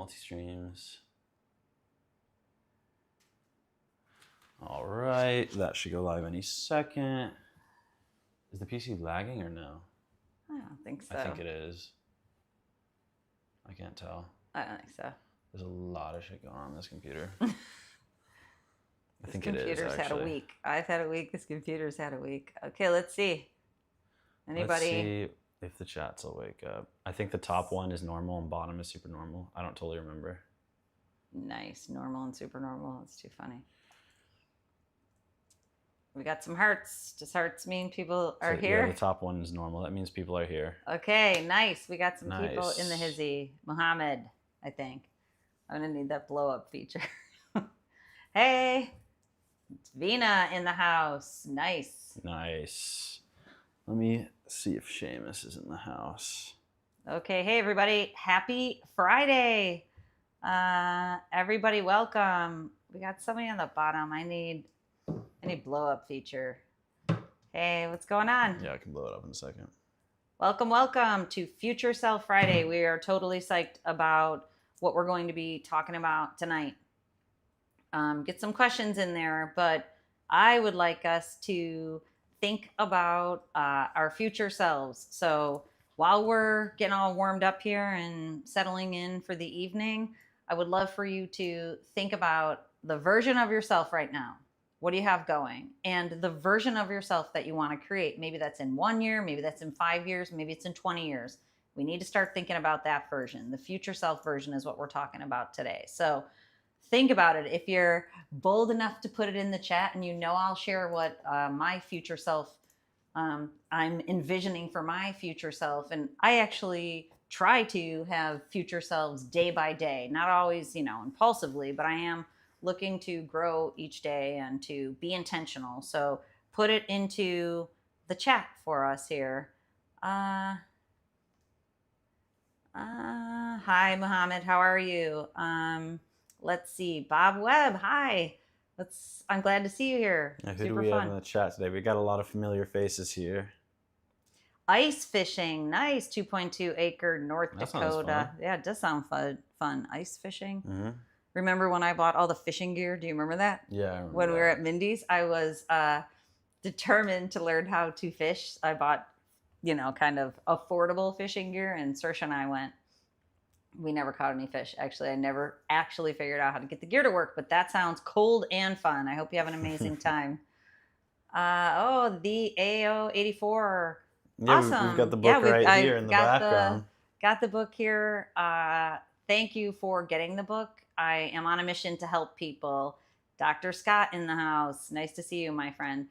multi-streams. All right, that should go live any second. Is the PC lagging or no? I don't think so. I think it is. I can't tell. I don't think so. There's a lot of shit going on this computer. I think it is, computer's had a actually. week. I've had a week. This computer's had a week. Okay, let's see. Anybody? Let's see if the chats will wake up. I think the top one is normal and bottom is super normal. I don't totally remember. Nice. Normal and super normal. That's too funny. We got some hearts. Does hearts mean people are here? Yeah, the top one is normal. That means people are here. Okay, nice. We got some people in the hizzy. Muhammad, I think. I'm going to need that blow up feature. Hey, it's Vina in the house. Nice. Nice. Let me see if Seamus is in the house. Okay, hey everybody. Happy Friday. Everybody welcome. We got somebody on the bottom. I need blow up feature. Hey, what's going on? Yeah, I can blow it up in a second. Welcome to Future Self Friday. We are totally psyched about what we're going to be talking about tonight. Get some questions in there, but I would like us to think about our future selves. So while we're getting all warmed up here and settling in for the evening, I would love for you to think about the version of yourself right now. What do you have going? And the version of yourself that you want to create. Maybe that's in 1 year, maybe that's in 5 years, maybe it's in 20 years. We need to start thinking about that version. The future self version is what we're talking about today. So think about it. If you're bold enough to put it in the chat, and I'll share what my future self, I'm envisioning for my future self. And I actually try to have future selves day by day, not always, impulsively, but I am looking to grow each day and to be intentional. So put it into the chat for us here. Hi, Muhammad. How are you? Let's see. Bob Webb. Hi. I'm glad to see you here. Now, who do we have in the chat today? We got a lot of familiar faces here. Ice fishing. Nice. 2.2 acre North Dakota. Yeah, it does sound fun. Ice fishing. Mm-hmm. Remember when I bought all the fishing gear? Do you remember that? Yeah, I remember when we were at Mindy's, I was determined to learn how to fish. I bought, kind of affordable fishing gear, and Saoirse and I went. We never caught any fish. Actually, I never actually figured out how to get the gear to work, but that sounds cold and fun. I hope you have an amazing time. The AO84. Yeah, awesome. We've got the book here in the background. Got the book here. Thank you for getting the book. I am on a mission to help people. Dr. Scott in the house. Nice to see you, my friend.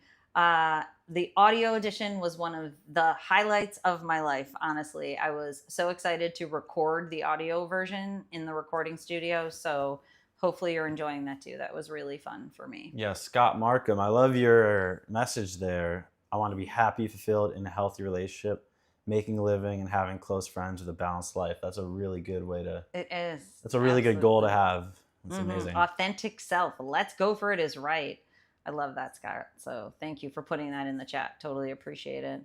The audio edition was one of the highlights of my life, honestly. I was so excited to record the audio version in the recording studio. So hopefully you're enjoying that too. That was really fun for me. Yeah, Scott Markham, I love your message there. I want to be happy, fulfilled in a healthy relationship, making a living and having close friends with a balanced life. That's a really good way to... It is. That's a really good goal to have. It's amazing. Authentic self. Let's go for it is right. I love that, Scott. So thank you for putting that in the chat. Totally appreciate it.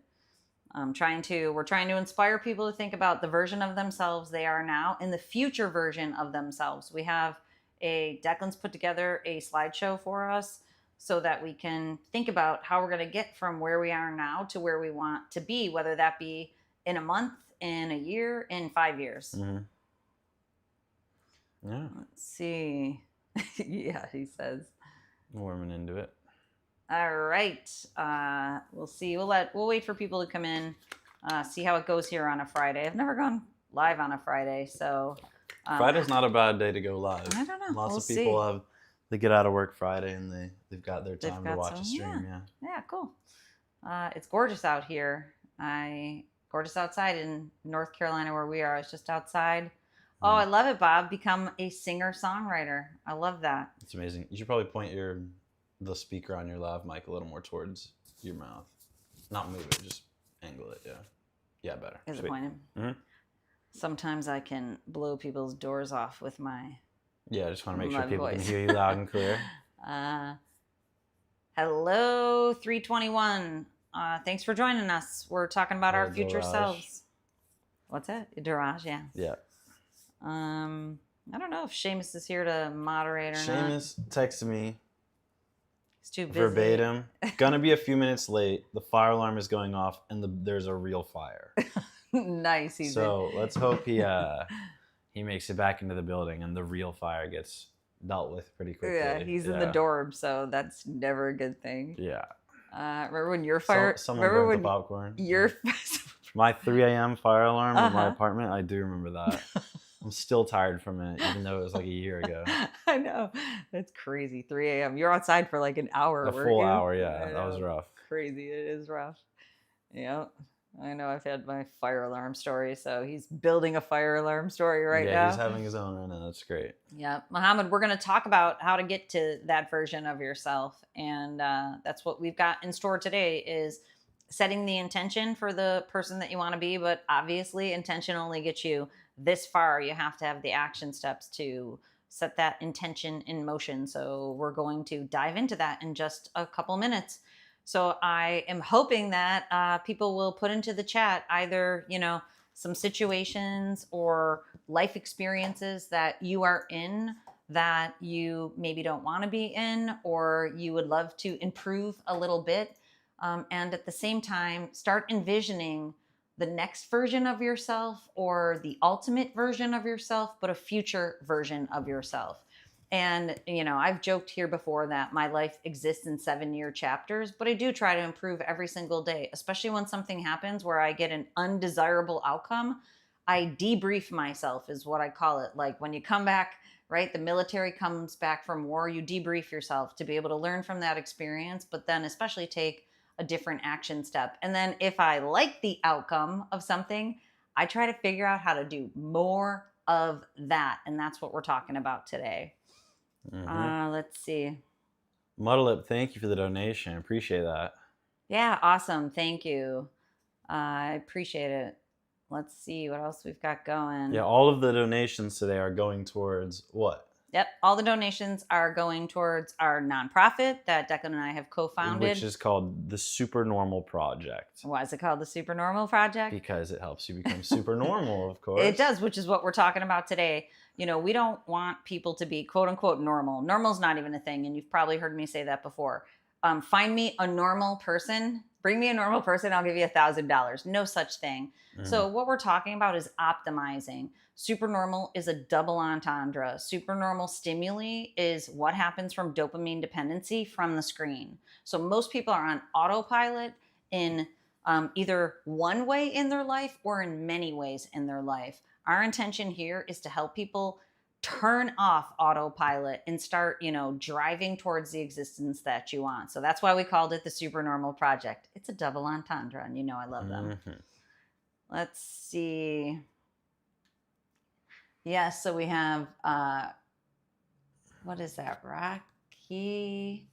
We're trying to inspire people to think about the version of themselves they are now and the future version of themselves. We have Declan's put together a slideshow for us so that we can think about how we're going to get from where we are now to where we want to be, whether that be in a month, in a year, in 5 years. Mm-hmm. Yeah. Let's see. Yeah, he says. Warming into it. All right. We'll see. We'll wait for people to come in, see how it goes here on a Friday. I've never gone live on a Friday, so. Friday's not a bad day to go live. I don't know. Lots of people they get out of work Friday and they've got their time to watch a stream. Yeah, cool. It's gorgeous out here. Gorgeous outside in North Carolina where we are. I was just outside. Oh, I love it, Bob. Become a singer-songwriter. I love that. It's amazing. You should probably point the speaker on your lav mic a little more towards your mouth. Not move it, just angle it. Yeah. Yeah, better. Is it pointed? Mm-hmm. Sometimes I can blow people's doors off with my Yeah, I just want to make sure people can hear you loud and clear. Hello, 321. Thanks for joining us. We're talking about our future selves. What's that? Durage, yeah. Yeah. I don't know if Seamus is here to moderate or not. Seamus texted me He's too busy. verbatim. Gonna be a few minutes late. The fire alarm is going off, and there's a real fire. Nice. So let's hope he makes it back into the building, and the real fire gets dealt with pretty quickly. Yeah, he's in the dorm, so that's never a good thing. Yeah. Remember when your fire? Someone burnt the popcorn. Your my 3 a.m. fire alarm in my apartment. I do remember that. I'm still tired from it, even though it was like a year ago. I know. That's crazy. 3 a.m. You're outside for like an hour. A full hour, yeah. That was rough. Crazy. It is rough. Yeah. I know I've had my fire alarm story, so he's building a fire alarm story now. Yeah, he's having his own right now. That's great. Yeah. Mohammed, we're going to talk about how to get to that version of yourself. And that's what we've got in store today is setting the intention for the person that you want to be. But obviously, intention only gets you this far. You have to have the action steps to set that intention in motion. So we're going to dive into that in just a couple minutes. So I am hoping that people will put into the chat either, some situations or life experiences that you are in that you maybe don't want to be in, or you would love to improve a little bit. And at the same time, start envisioning the next version of yourself or the ultimate version of yourself, but a future version of yourself. And, I've joked here before that my life exists in 7-year chapters, but I do try to improve every single day, especially when something happens where I get an undesirable outcome. I debrief myself is what I call it. Like when you come back, right? The military comes back from war, you debrief yourself to be able to learn from that experience, but then especially take a different action step. And then if I like the outcome of something, I try to figure out how to do more of that. And that's what we're talking about today. Let's see. Muddle-Up, thank you for the donation. Appreciate that. Yeah, awesome. Thank you. I appreciate it. Let's see what else we've got going. Yeah, all of the donations today are going towards what? Yep, all the donations are going towards our nonprofit that Declan and I have co-founded. Which is called the Supernormal Project. Why is it called the Supernormal Project? Because it helps you become super normal, of course. It does, which is what we're talking about today. We don't want people to be quote unquote normal. Normal's not even a thing, and you've probably heard me say that before. Find me a normal person. Bring me a normal person, I'll give you $1,000. No such thing. So what we're talking about is optimizing. Supernormal is a double entendre. Supernormal stimuli is what happens from dopamine dependency from the screen. So most people are on autopilot in either one way in their life or in many ways in their life. Our intention here is to help people turn off autopilot and start, driving towards the existence that you want. So that's why we called it the Supernormal Project. It's a double entendre, and I love them. Let's see. Yes, so we have, what is that? Rocky,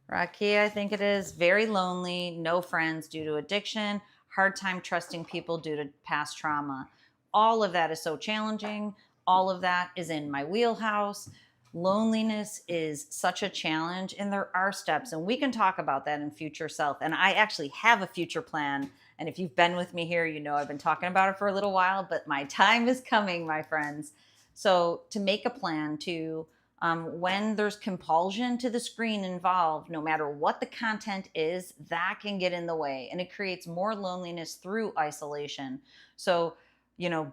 I think it is. Very lonely, no friends due to addiction, hard time trusting people due to past trauma. All of that is so challenging. All of that is in my wheelhouse. Loneliness is such a challenge, and there are steps, and we can talk about that in Future Self. And I actually have a future plan. And if you've been with me here, I've been talking about it for a little while, but my time is coming, my friends. So to make a plan to, when there's compulsion to the screen involved, no matter what the content is, that can get in the way, and it creates more loneliness through isolation. So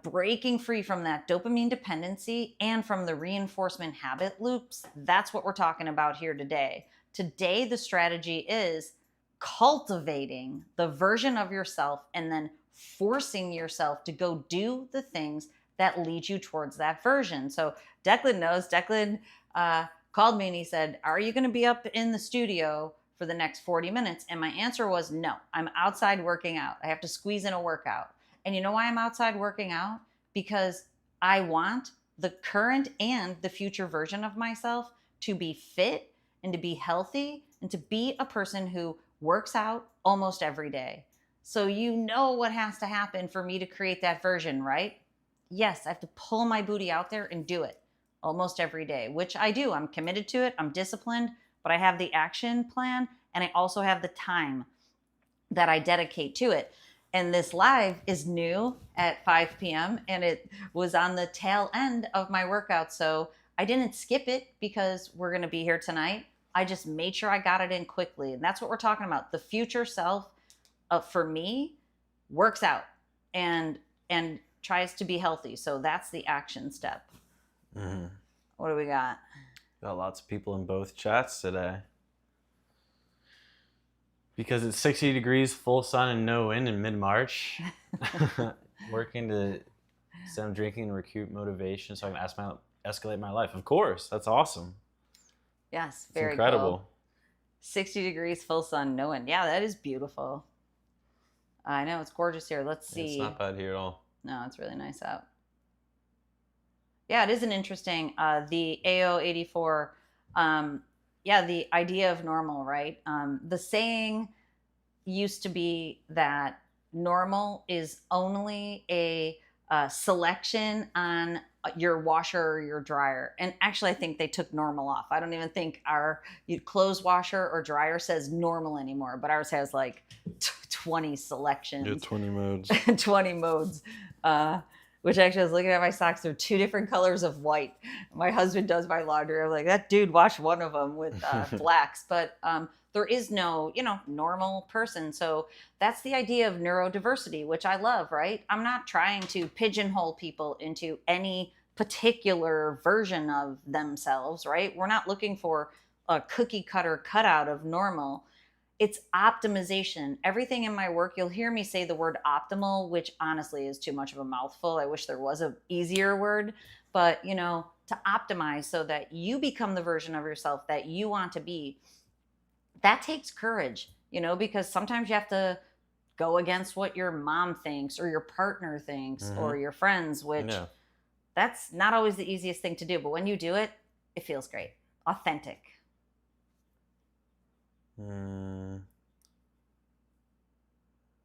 breaking free from that dopamine dependency and from the reinforcement habit loops, that's what we're talking about here today. Today, the strategy is cultivating the version of yourself and then forcing yourself to go do the things that lead you towards that version. So Declan knows. Declan called me and he said, are you going to be up in the studio for the next 40 minutes? And my answer was no. I'm outside working out. I have to squeeze in a workout. And you know why I'm outside working out? Because I want the current and the future version of myself to be fit and to be healthy and to be a person who works out almost every day. So what has to happen for me to create that version, right? Yes, I have to pull my booty out there and do it almost every day, which I do. I'm committed to it. I'm disciplined, but I have the action plan and I also have the time that I dedicate to it. And this live is new at 5 p.m. and it was on the tail end of my workout. So I didn't skip it because we're going to be here tonight. I just made sure I got it in quickly. And that's what we're talking about. The future self, for me, works out and tries to be healthy. So that's the action step. Mm-hmm. What do we got? Got lots of people in both chats today. Because it's 60 degrees, full sun, and no wind in mid-March. Working to stem drinking and recruit motivation so I can escalate my life. Of course, that's awesome. Yes, It's very incredible. Cool. 60 degrees, full sun, no wind. Yeah, that is beautiful. I know, it's gorgeous here. Let's see. It's not bad here at all. No, it's really nice out. Yeah, it is an interesting, the AO84, the idea of normal, right? The saying used to be that normal is only a selection on your washer or your dryer. And actually, I think they took normal off. I don't even think our clothes washer or dryer says normal anymore, but ours has like 20 selections. Yeah, 20 modes. 20 modes. Which actually, I was looking at my socks. They're 2 different colors of white. My husband does my laundry. I'm like, that dude washed one of them with blacks. But there is no, normal person. So that's the idea of neurodiversity, which I love, right? I'm not trying to pigeonhole people into any particular version of themselves, right? We're not looking for a cookie cutter cutout of normal. It's optimization. Everything in my work, you'll hear me say the word optimal, which honestly is too much of a mouthful. I wish there was an easier word, but to optimize so that you become the version of yourself that you want to be. That takes courage, because sometimes you have to go against what your mom thinks or your partner thinks or your friends, which that's not always the easiest thing to do. But when you do it, it feels great. Authentic.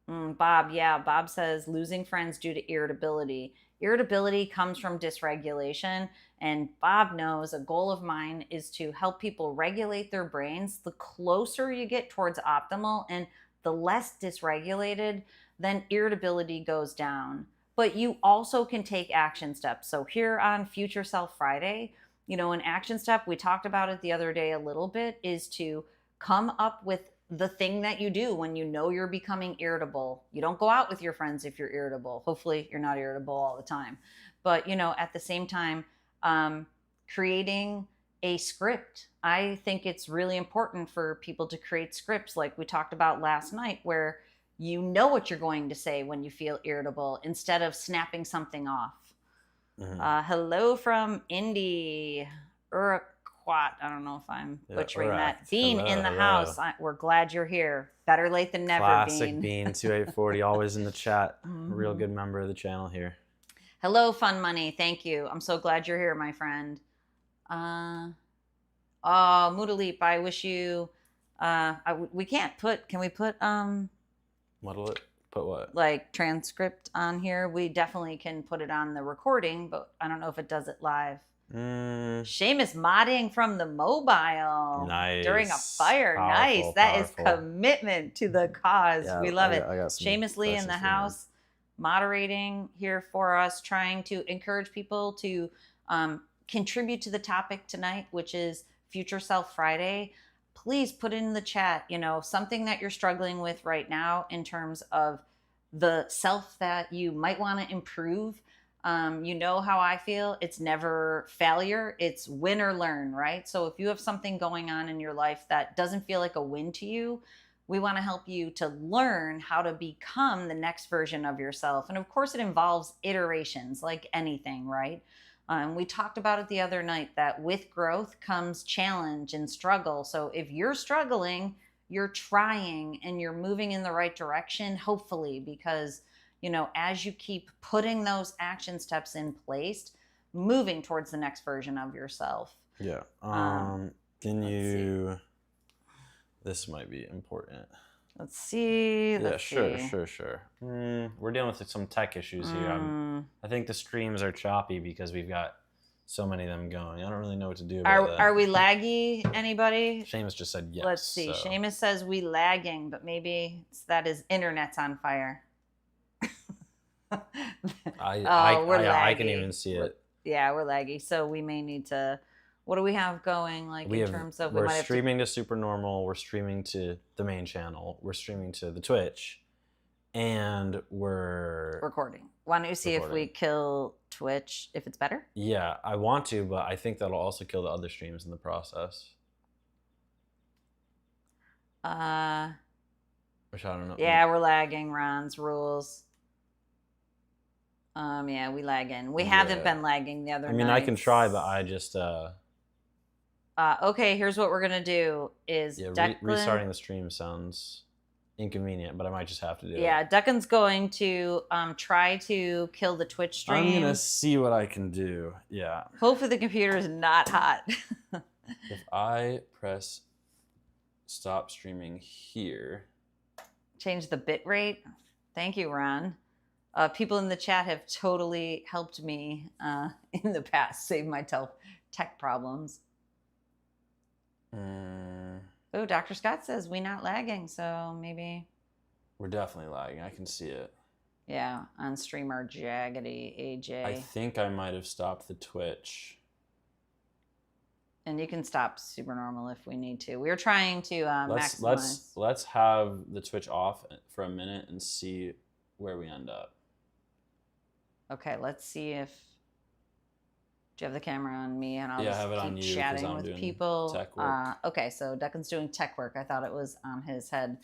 Bob, Bob says losing friends due to irritability. Irritability comes from dysregulation, and Bob knows a goal of mine is to help people regulate their brains. The closer you get towards optimal and the less dysregulated, then irritability goes down. But you also can take action steps. So here on Future Self Friday, an action step, we talked about it the other day a little bit, is to come up with the thing that you do when you're becoming irritable. You don't go out with your friends if you're irritable. Hopefully you're not irritable all the time. But, at the same time, creating a script. I think it's really important for people to create scripts like we talked about last night, where you know what you're going to say when you feel irritable instead of snapping something off. Hello from Indy. I don't know if I'm butchering that. Bean in the house. We're glad you're here. Better late than never, Classic Bean. 2840, always in the chat. A real good member of the channel here. Hello, Fun Money. Thank you. I'm so glad you're here, my friend. Moodaleep, I wish you... can we put... What'll it? Put what? Like transcript on here. We definitely can put it on the recording, but I don't know if it does it live. Seamus modding from the mobile. Nice. During a fire. Nice. That is commitment to the cause. Yeah, we love it. Seamus Lee in the house, moderating here for us, trying to encourage people to contribute to the topic tonight, which is Future Self Friday. Please put in the chat, something that you're struggling with right now in terms of the self that you might want to improve. You know how I feel. It's never failure. It's win or learn, right? So if you have something going on in your life that doesn't feel like a win to you, we want to help you to learn how to become the next version of yourself. And of course, it involves iterations like anything, right? We talked about it the other night that with growth comes challenge and struggle. So if you're struggling, you're trying and you're moving in the right direction, hopefully, because as you keep putting those action steps in place, moving towards the next version of yourself. Yeah. This might be important. Let's see. Sure. We're dealing with some tech issues here. I think the streams are choppy because we've got so many of them going. I don't really know what to do about that. Are we laggy, anybody? Seamus just said yes. Let's see. So. Seamus says we lagging, but maybe it's that his internet's on fire. I can even see it. Yeah, we're laggy. So we may need to, what do we have going terms of, we're streaming to Supernormal, we're streaming to the main channel, we're streaming to the Twitch, and we're recording. Why don't you see if we kill Twitch, if it's better? Yeah, I want to, but I think that'll also kill the other streams in the process. Which I don't know. Yeah, we're lagging. Ron's rules. Yeah, we lagging. We haven't been lagging the other nights. I can try, but I just okay, here's what we're gonna do is restarting the stream sounds inconvenient, but I might just have to do it. Yeah, Declan's going to try to kill the Twitch stream. I'm gonna see what I can do. Yeah. Hopefully the computer is not hot. If I press stop streaming here. Change the bit rate. Thank you, Ron. People in the chat have totally helped me in the past save my tech problems. Oh, Dr. Scott says we not lagging, so maybe. We're definitely lagging. I can see it. Yeah, on streamer Jaggedy AJ. I think I might have stopped the Twitch. And you can stop Supernormal if we need to. We're trying to maximize. Let's have the Twitch off for a minute and see where we end up. Okay, let's see if. Do you have the camera on me? And I'll have it keep on you, chatting with people. Tech work. Okay, so Declan's doing tech work. I thought it was on his head.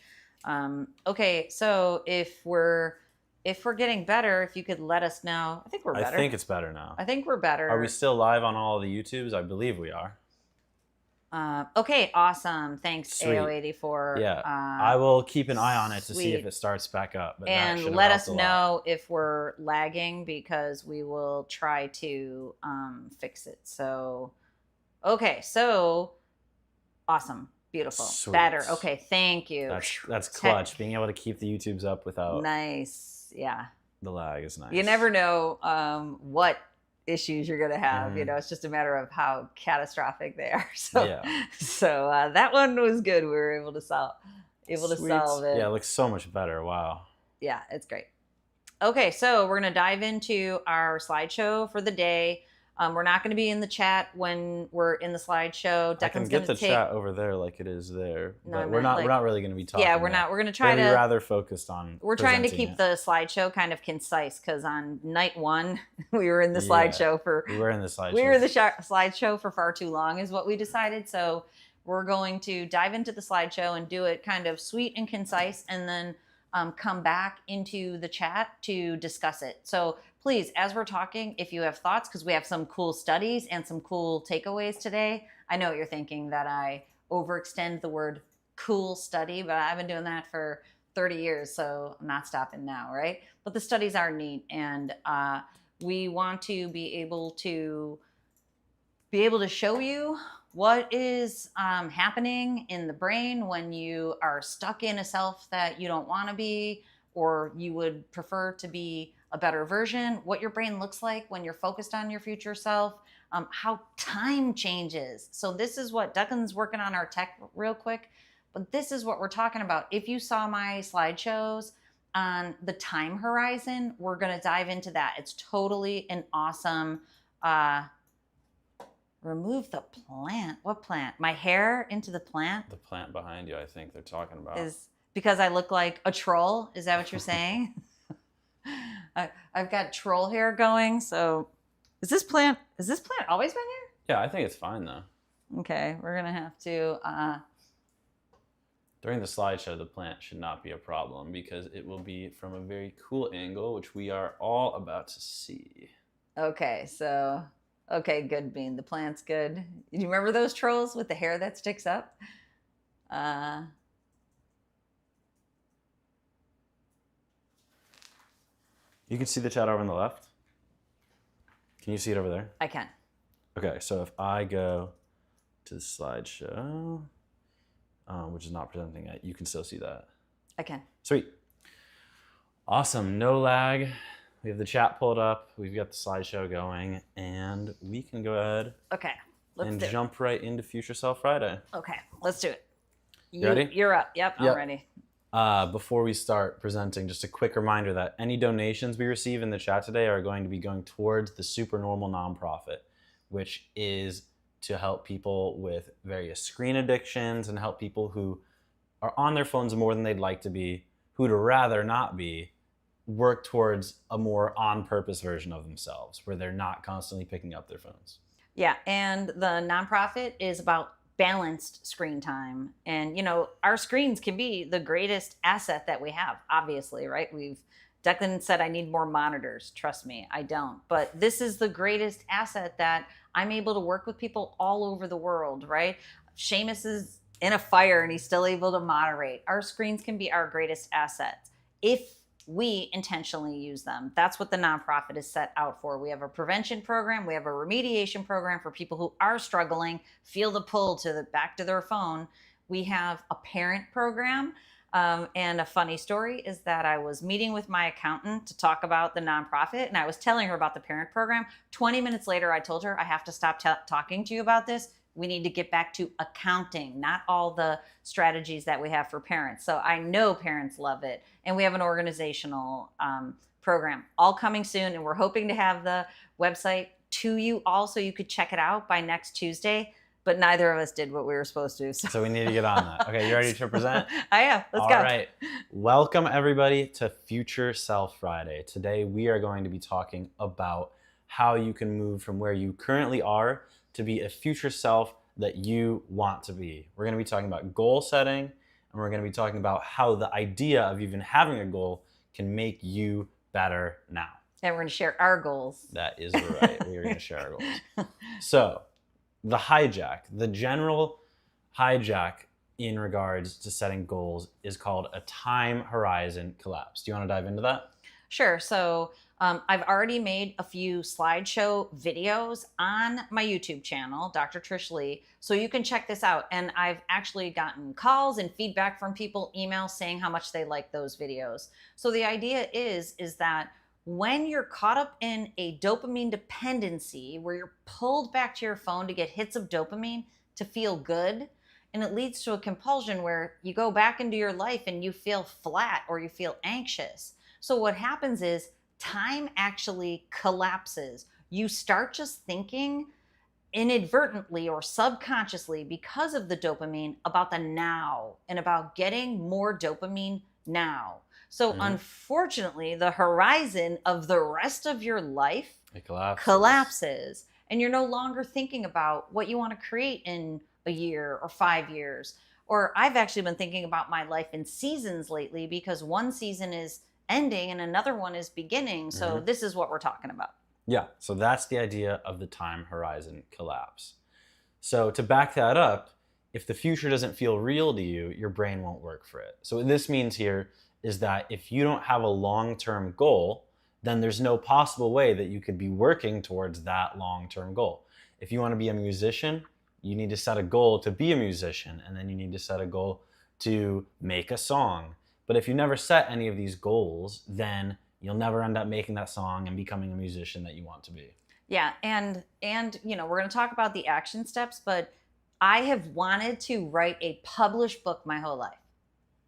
Okay, so if we're getting better, if you could let us know. I think we're better. I think it's better now. I think we're better. Are we still live on all the YouTubes? I believe we are. Okay, awesome. Thanks, Sweet. AO84. Yeah, I will keep an eye on it to see if it starts back up. But and let us know if we're lagging because we will try to fix it. So, okay, so awesome, beautiful, Sweet. Better. Okay, thank you. That's clutch. Being able to keep the YouTubes up without yeah, the lag is nice. You never know what issues you're gonna have. You know, it's just a matter of how catastrophic they are. So that one was good. We were able to solve to solve it. Yeah, it looks so much better. Wow. Yeah, it's great. Okay, so we're gonna dive into our slideshow for the day. We're not going to be in the chat when we're in the slideshow. I can get the chat over there like it is there, but we're not really going to be talking. Yeah, we're not. We're going to try to. We're rather focused on. We're trying to keep the slideshow kind of concise because on night one we were in the slideshow for. We were in the slideshow. We were in the slideshow for far too long, is what we decided. So we're going to dive into the slideshow and do it kind of sweet and concise, and then come back into the chat to discuss it. So please, as we're talking, if you have thoughts, because we have some cool studies and some cool takeaways today. I know you're thinking that I overextend the word cool study, but I've been doing that for 30 years, so I'm not stopping now, right? But the studies are neat, and we want to be able to show you what is happening in the brain when you are stuck in a self that you don't want to be, or you would prefer to be a better version, what your brain looks like when you're focused on your future self, how time changes. So this is what Declan's working on our tech real quick, but this is what we're talking about. If you saw my slideshows on the time horizon, we're going to dive into that. It's totally an awesome, remove the plant. What plant? My hair into the plant? The plant behind you, I think they're talking about. Is because I look like a troll? Is that what you're saying? I've got troll hair going. So is this plant always been here? Yeah, I think it's fine though. Okay, we're gonna have to during the slideshow, the plant should not be a problem because it will be from a very cool angle, which we are all about to see. Okay, so good, Bean. The plant's good. Do you remember those trolls with the hair that sticks up? You can see the chat over on the left. Can you see it over there? I can. Okay, so if I go to the slideshow, which is not presenting it, you can still see that. I can. Sweet. Awesome, no lag. We have the chat pulled up. We've got the slideshow going, and we can go ahead and jump right into Future Self Friday. Okay, let's do it. You ready? You're up. Yep, I'm ready. Before we start presenting, just a quick reminder that any donations we receive in the chat today are going to be going towards the Supernormal nonprofit, which is to help people with various screen addictions and help people who are on their phones more than they'd like to be, who'd rather not be, work towards a more on-purpose version of themselves where they're not constantly picking up their phones. Yeah, and the nonprofit is about balanced screen time. And, our screens can be the greatest asset that we have, obviously, right? Declan said, I need more monitors. Trust me, I don't. But this is the greatest asset that I'm able to work with people all over the world, right? Seamus is in a fire and he's still able to moderate. Our screens can be our greatest assets if we intentionally use them. That's what the nonprofit is set out for. We have a prevention program. We have a remediation program for people who are struggling, feel the pull back to their phone. We have a parent program. And a funny story is that I was meeting with my accountant to talk about the nonprofit, and I was telling her about the parent program. 20 minutes later, I told her, I have to stop talking to you about this. We need to get back to accounting, not all the strategies that we have for parents. So I know parents love it. And we have an organizational program all coming soon. And we're hoping to have the website to you all so you could check it out by next Tuesday. But neither of us did what we were supposed to. So we need to get on that. Okay, you ready to present? I am. Let's go. All right. Welcome, everybody, to Future Self Friday. Today, we are going to be talking about how you can move from where you currently are to be a future self that you want to be. We're going to be talking about goal setting, and we're going to be talking about how the idea of even having a goal can make you better now. And we're going to share our goals. That is right. We are going to share our goals. So, the general hijack in regards to setting goals is called a time horizon collapse. Do you want to dive into that? Sure. So I've already made a few slideshow videos on my YouTube channel, Dr. Trish Lee, so you can check this out. And I've actually gotten calls and feedback from people, emails saying how much they like those videos. So the idea is that when you're caught up in a dopamine dependency, where you're pulled back to your phone to get hits of dopamine to feel good, and it leads to a compulsion where you go back into your life and you feel flat or you feel anxious. So what happens is time actually collapses. You start just thinking inadvertently or subconsciously because of the dopamine about the now and about getting more dopamine now. So unfortunately, the horizon of the rest of your life collapses, and you're no longer thinking about what you want to create in a year or 5 years. Or I've actually been thinking about my life in seasons lately because one season is ending and another one is beginning. So this is what we're talking about. Yeah, so that's the idea of the time horizon collapse. So to back that up, if the future doesn't feel real to you, your brain won't work for it. So what this means here is that if you don't have a long-term goal, then there's no possible way that you could be working towards that long-term goal. If you want to be a musician, you need to set a goal to be a musician, and then you need to set a goal to make a song. But if you never set any of these goals, then you'll never end up making that song and becoming a musician that you want to be. Yeah, and we're going to talk about the action steps, but I have wanted to write a published book my whole life,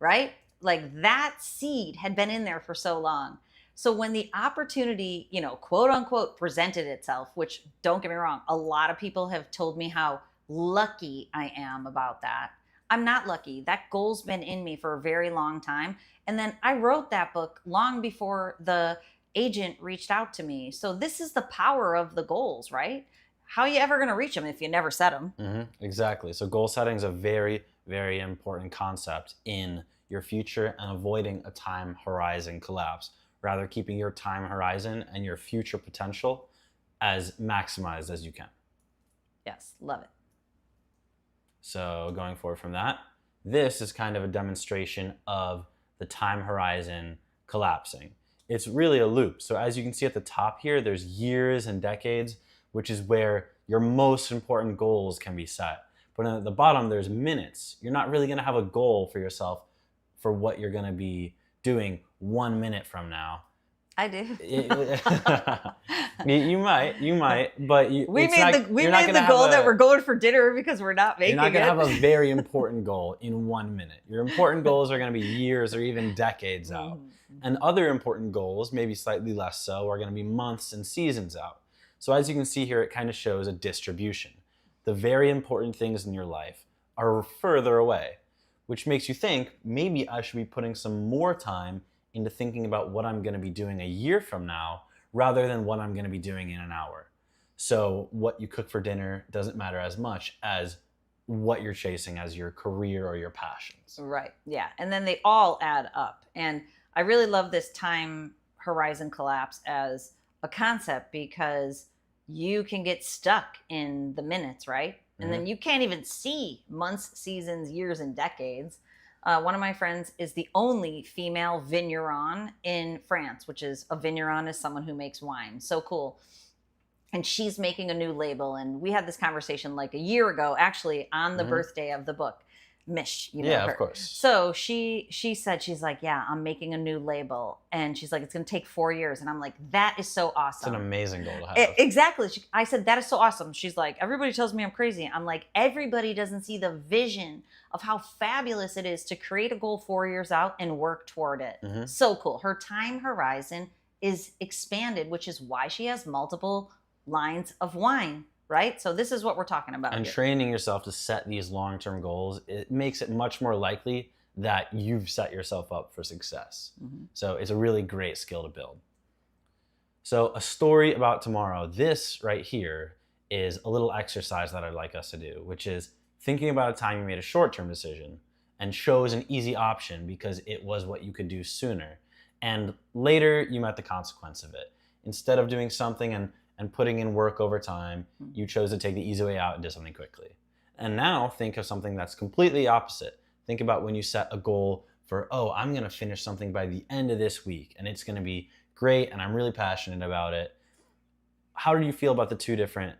right? Like that seed had been in there for so long. So when the opportunity, quote unquote, presented itself, which don't get me wrong, a lot of people have told me how lucky I am about that. I'm not lucky. That goal's been in me for a very long time. And then I wrote that book long before the agent reached out to me. So this is the power of the goals, right? How are you ever going to reach them if you never set them? Exactly. So goal setting is a very, very important concept in your future and avoiding a time horizon collapse. Rather, keeping your time horizon and your future potential as maximized as you can. Yes, love it. So going forward from that, this is kind of a demonstration of the time horizon collapsing. It's really a loop. So as you can see at the top here, there's years and decades, which is where your most important goals can be set. But at the bottom, there's minutes. You're not really going to have a goal for yourself for what you're going to be doing 1 minute from now. I do. You might, but We it's made not, the we you're not made gonna the goal have that we're going for dinner because we're not making you're not going to it. have a very important goal in 1 minute. Your important goals are going to be years or even decades out. And other important goals, maybe slightly less so, are going to be months and seasons out. So as you can see here, it kind of shows a distribution. The very important things in your life are further away, which makes you think maybe I should be putting some more time into thinking about what I'm going to be doing a year from now rather than what I'm going to be doing in an hour. So what you cook for dinner doesn't matter as much as what you're chasing as your career or your passions. Right. Yeah. And then they all add up. And I really love this time horizon collapse as a concept because you can get stuck in the minutes, right? And then you can't even see months, seasons, years, and decades. One of my friends is the only female vigneron in France, which is a vigneron is someone who makes wine. So cool. And she's making a new label. And we had this conversation like a year ago, actually, on the birthday of the book. Mish, you know Yeah, her. of course. So she said, she's like, yeah, I'm making a new label. And she's like, it's going to take 4 years. And I'm like, that is so awesome. It's an amazing goal to have. Exactly. I said, that is so awesome. She's like, everybody tells me I'm crazy. I'm like, everybody doesn't see the vision of how fabulous it is to create a goal 4 years out and work toward it. So cool. Her time horizon is expanded, which is why she has multiple lines of wine. Right? So this is what we're talking about. And here. training yourself to set these long-term goals, it makes it much more likely that you've set yourself up for success. So it's a really great skill to build. So a story about tomorrow. This right here is a little exercise that I'd like us to do, which is thinking about a time you made a short-term decision and chose an easy option because it was what you could do sooner. And later you met the consequence of it. Instead of doing something and putting in work over time, you chose to take the easy way out and do something quickly. And now think of something that's completely opposite. Think about when you set a goal for, oh, I'm going to finish something by the end of this week and it's going to be great and I'm really passionate about it. How did you feel about the two different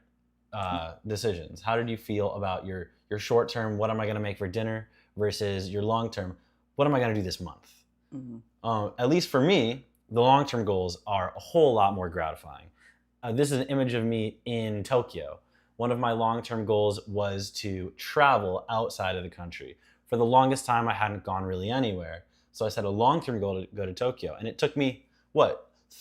decisions? How did you feel about your short term, what am I going to make for dinner, versus your long term, what am I going to do this month? At least for me, the long term goals are a whole lot more gratifying. This is an image of me in Tokyo. One of my long-term goals was to travel outside of the country. For the longest time, I hadn't gone really anywhere. So I set a long-term goal to go to Tokyo. And it took me,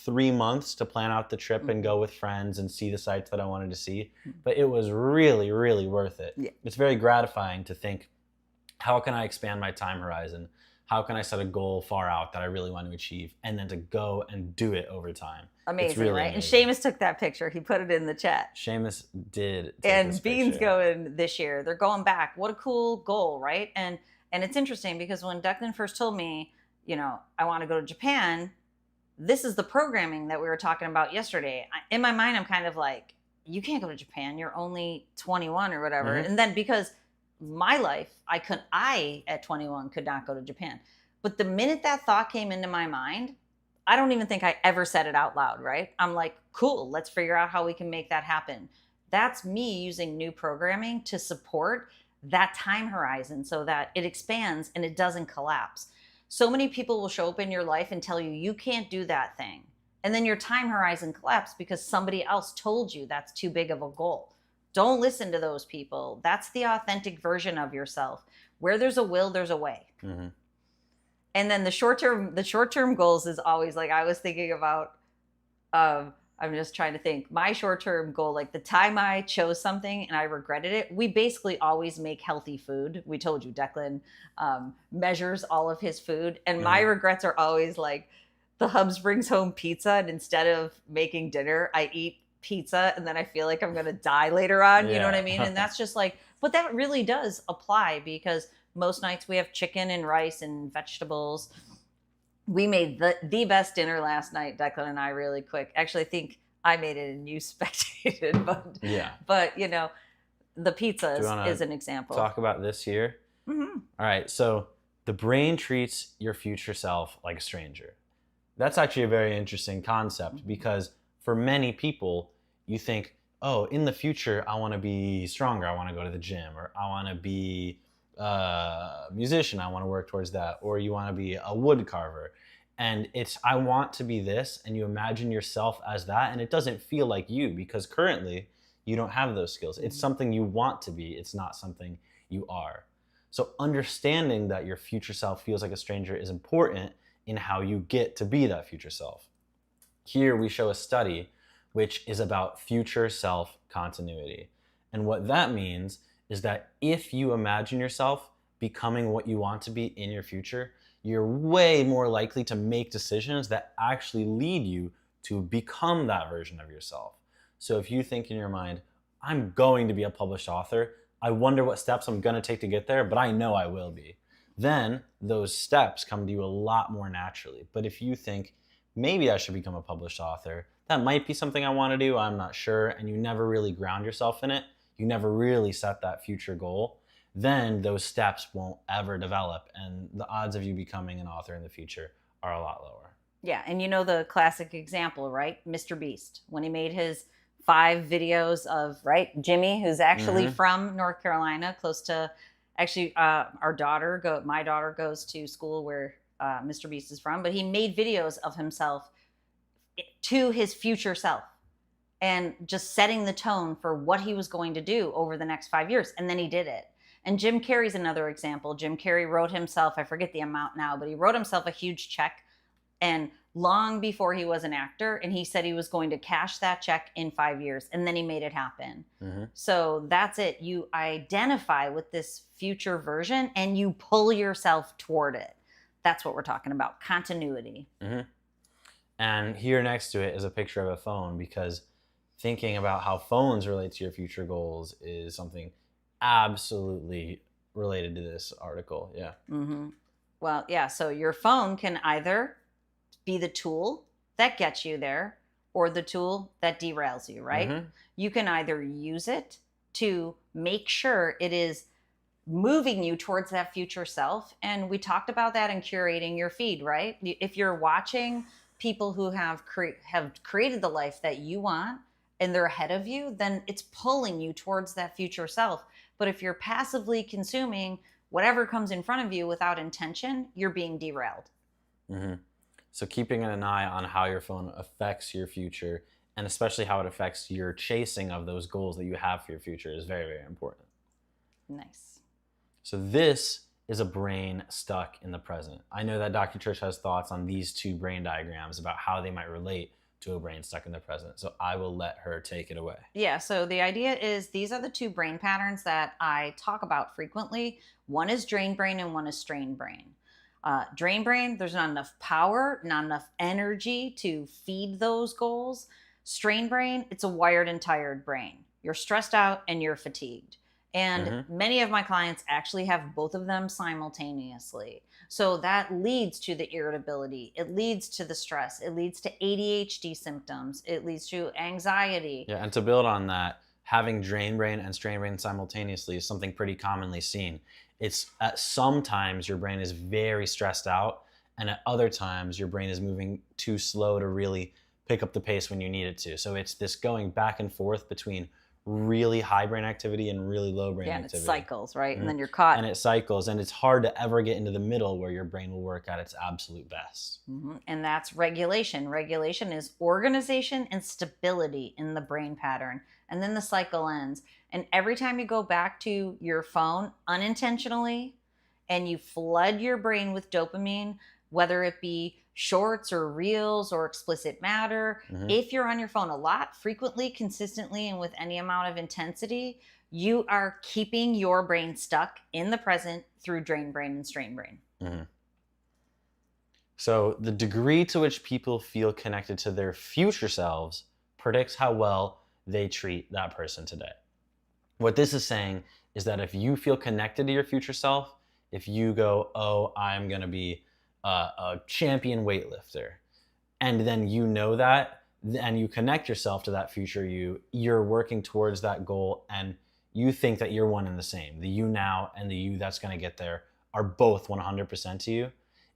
3 months to plan out the trip and go with friends and see the sites that I wanted to see. But it was really, really worth it. Yeah. It's very gratifying to think, how can I expand my time horizon? How can I set a goal far out that I really want to achieve, and then to go and do it over time? Amazing, really right? Amazing. And Seamus took that picture. He put it in the chat. Seamus did. And Bean's going this year. They're going back. What a cool goal, right? And it's interesting because when Declan first told me, I want to go to Japan, this is the programming that we were talking about yesterday. In my mind, I'm kind of like, you can't go to Japan. You're only 21 or whatever. And then because my life, I at 21 could not go to Japan. But the minute that thought came into my mind, I don't even think I ever said it out loud, right? I'm like, cool, let's figure out how we can make that happen. That's me using new programming to support that time horizon so that it expands and it doesn't collapse. So many people will show up in your life and tell you, you can't do that thing. And then your time horizon collapsed because somebody else told you that's too big of a goal. Don't listen to those people. That's the authentic version of yourself. Where there's a will, there's a way. And then the short-term goals is always like, I was thinking about, I'm just trying to think, my short-term goal, like the time I chose something and I regretted it, we basically always make healthy food. We told you Declan measures all of his food. And my regrets are always like, the Hubs brings home pizza and instead of making dinner, I eat pizza and then I feel like I'm going to die later on. You know what I mean? And that's just like, but that really does apply because most nights we have chicken and rice and vegetables. We made the best dinner last night, Declan and I, really quick. Actually, I think I made it and you spectated, but the pizza is an example. Talk about this here. All right. So the brain treats your future self like a stranger. That's actually a very interesting concept because for many people, you think, oh, in the future, I want to be stronger. I want to go to the gym, or I want to be a musician. I want to work towards that. Or you want to be a wood carver. And it's, I want to be this, and you imagine yourself as that, and it doesn't feel like you because currently you don't have those skills. It's something you want to be, it's not something you are. So understanding that your future self feels like a stranger is important in how you get to be that future self. Here we show a study which is about future self continuity. And what that means is that if you imagine yourself becoming what you want to be in your future, you're way more likely to make decisions that actually lead you to become that version of yourself. So if you think in your mind, I'm going to be a published author, I wonder what steps I'm going to take to get there, but I know I will be, then those steps come to you a lot more naturally. But if you think, maybe I should become a published author, that might be something I want to do, I'm not sure, and you never really ground yourself in it, you never really set that future goal, then those steps won't ever develop, and the odds of you becoming an author in the future are a lot lower. Yeah, and you know the classic example, right? Mr. Beast, when he made his 5 videos of, right, Jimmy, who's actually from North Carolina, close to, actually, my daughter goes to school where Mr. Beast is from, but he made videos of himself to his future self and just setting the tone for what he was going to do over the next 5 years. And then he did it. And Jim Carrey's another example. Jim Carrey wrote himself, I forget the amount now, but he wrote himself a huge check, and long before he was an actor, and he said he was going to cash that check in 5 years, and then he made it happen. So that's it. You identify with this future version and you pull yourself toward it. That's what we're talking about, continuity. And here next to it is a picture of a phone, because thinking about how phones relate to your future goals is something absolutely related to this article. Yeah. Well, yeah. So your phone can either be the tool that gets you there or the tool that derails you, right? You can either use it to make sure it is moving you towards that future self. And we talked about that in curating your feed, right? If you're watching people who have created the life that you want and they're ahead of you, then it's pulling you towards that future self. But if you're passively consuming whatever comes in front of you without intention, you're being derailed. So keeping an eye on how your phone affects your future, and especially how it affects your chasing of those goals that you have for your future, is very, very important. Nice. So this is a brain stuck in the present. I know that Dr. Trish has thoughts on these 2 brain diagrams about how they might relate to a brain stuck in the present. So I will let her take it away. Yeah, so the idea is these are the 2 brain patterns that I talk about frequently. One is drain brain and one is strain brain. Drain brain, there's not enough power, not enough energy to feed those goals. Strain brain, it's a wired and tired brain. You're stressed out and you're fatigued. And many of my clients actually have both of them simultaneously. So that leads to the irritability. It leads to the stress. It leads to ADHD symptoms. It leads to anxiety. Yeah, and to build on that, having drain brain and strain brain simultaneously is something pretty commonly seen. It's at sometimes your brain is very stressed out, and at other times your brain is moving too slow to really pick up the pace when you need it to. So it's this going back and forth between really high brain activity and really low brain activity. Yeah, it cycles, right? And then you're caught. And it cycles, and it's hard to ever get into the middle where your brain will work at its absolute best. And that's regulation. Regulation is organization and stability in the brain pattern. And then the cycle ends. And every time you go back to your phone unintentionally and you flood your brain with dopamine, whether it be shorts or reels or explicit matter, if you're on your phone a lot, frequently, consistently, and with any amount of intensity, you are keeping your brain stuck in the present through drain brain and strain brain. So the degree to which people feel connected to their future selves predicts how well they treat that person today. What this is saying is that if you feel connected to your future self, if you go, oh, I'm going to be a champion weightlifter, and then you know that, and you connect yourself to that future you're working towards that goal, and you think that you're one and the same. The you now and the you that's going to get there are both 100% to you.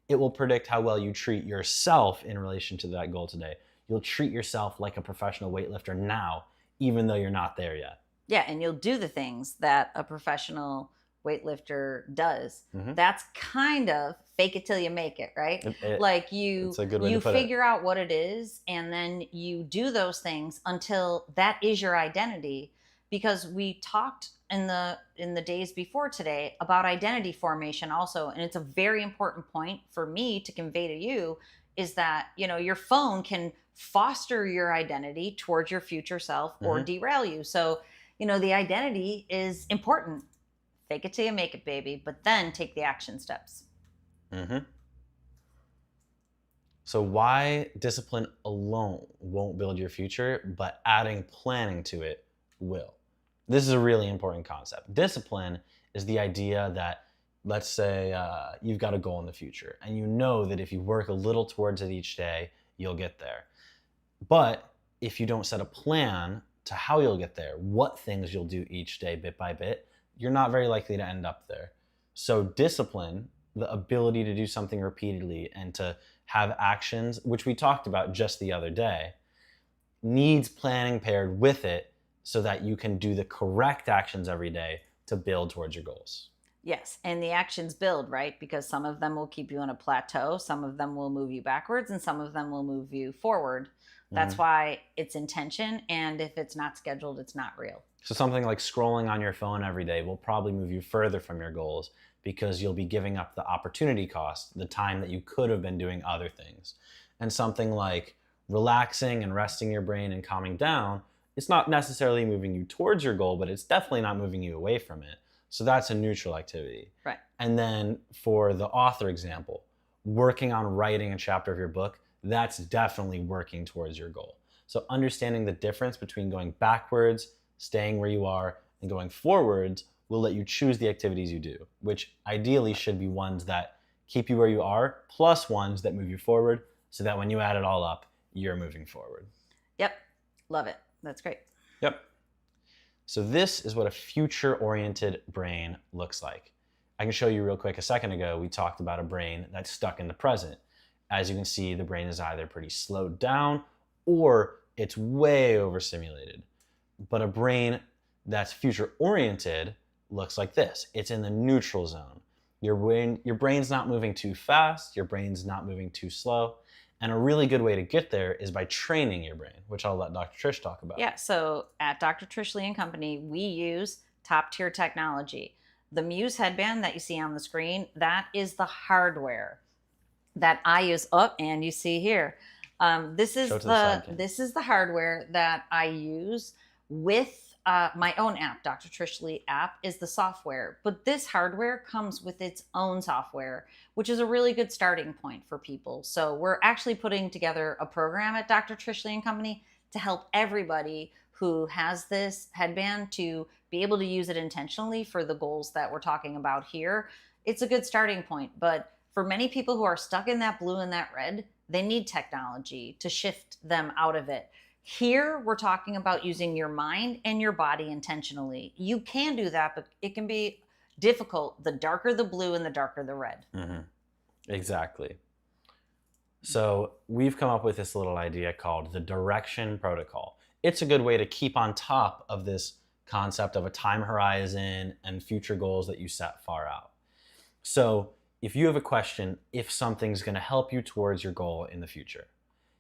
It will predict how well you treat yourself in relation to that goal today. You'll treat yourself like a professional weightlifter now, even though you're not there yet. Yeah, and you'll do the things that a professional weightlifter does. Mhm. That's kind of fake it till you make it, right? Like it's a good way you to put it. figure out what it is, and then you do those things until that is your identity. Because we talked in the days before today about identity formation also, and it's a very important point for me to convey to you, is that, you know, your phone can foster your identity towards your future self or Mhm. derail you. So, you know, the identity is important. Fake it till you make it, baby, but then take the action steps. Mhm. So why discipline alone won't build your future, but adding planning to it will? This is a really important concept. Discipline is the idea that, let's say you've got a goal in the future, and you know that if you work a little towards it each day, you'll get there. But if you don't set a plan to how you'll get there, what things you'll do each day bit by bit, you're not very likely to end up there. So discipline, the ability to do something repeatedly and to have actions, which we talked about just the other day, needs planning paired with it so that you can do the correct actions every day to build towards your goals. Yes, and the actions build, right? Because some of them will keep you in a plateau, some of them will move you backwards, and some of them will move you forward. That's Mhm. why it's intention, and if it's not scheduled, it's not real. So something like scrolling on your phone every day will probably move you further from your goals because you'll be giving up the opportunity cost, the time that you could have been doing other things. And something like relaxing and resting your brain and calming down, it's not necessarily moving you towards your goal, but it's definitely not moving you away from it. So that's a neutral activity. Right. And then for the author example, working on writing a chapter of your book, that's definitely working towards your goal. So understanding the difference between going backwards, staying where you are, and going forwards will let you choose the activities you do, which ideally should be ones that keep you where you are, plus ones that move you forward, so that when you add it all up, you're moving forward. Yep. Love it. That's great. Yep. So this is what a future-oriented brain looks like. I can show you real quick. A second ago, we talked about a brain that's stuck in the present. As you can see, the brain is either pretty slowed down or it's way overstimulated. But a brain that's future-oriented looks like this. It's in the neutral zone. Your brain's not moving too fast, your brain's not moving too slow. And a really good way to get there is by training your brain, which I'll let Dr. Trish talk about. Yeah, so at Dr. Trish Lee and Company, we use top tier technology. The Muse headband that you see on the screen, that is the hardware that I use. Oh, and you see here, this is the hardware that I use with my own app. Dr. Trish Lee app is the software, but this hardware comes with its own software, which is a really good starting point for people. So we're actually putting together a program at Dr. Trish Lee and Company to help everybody who has this headband to be able to use it intentionally for the goals that we're talking about here. It's a good starting point, but for many people who are stuck in that blue and that red, they need technology to shift them out of it. Here, we're talking about using your mind and your body intentionally. You can do that, but it can be difficult the darker the blue and the darker the red. Mm-hmm. Exactly. So we've come up with this little idea called the direction protocol. It's a good way to keep on top of this concept of a time horizon and future goals that you set far out. So if you have a question, if something's going to help you towards your goal in the future,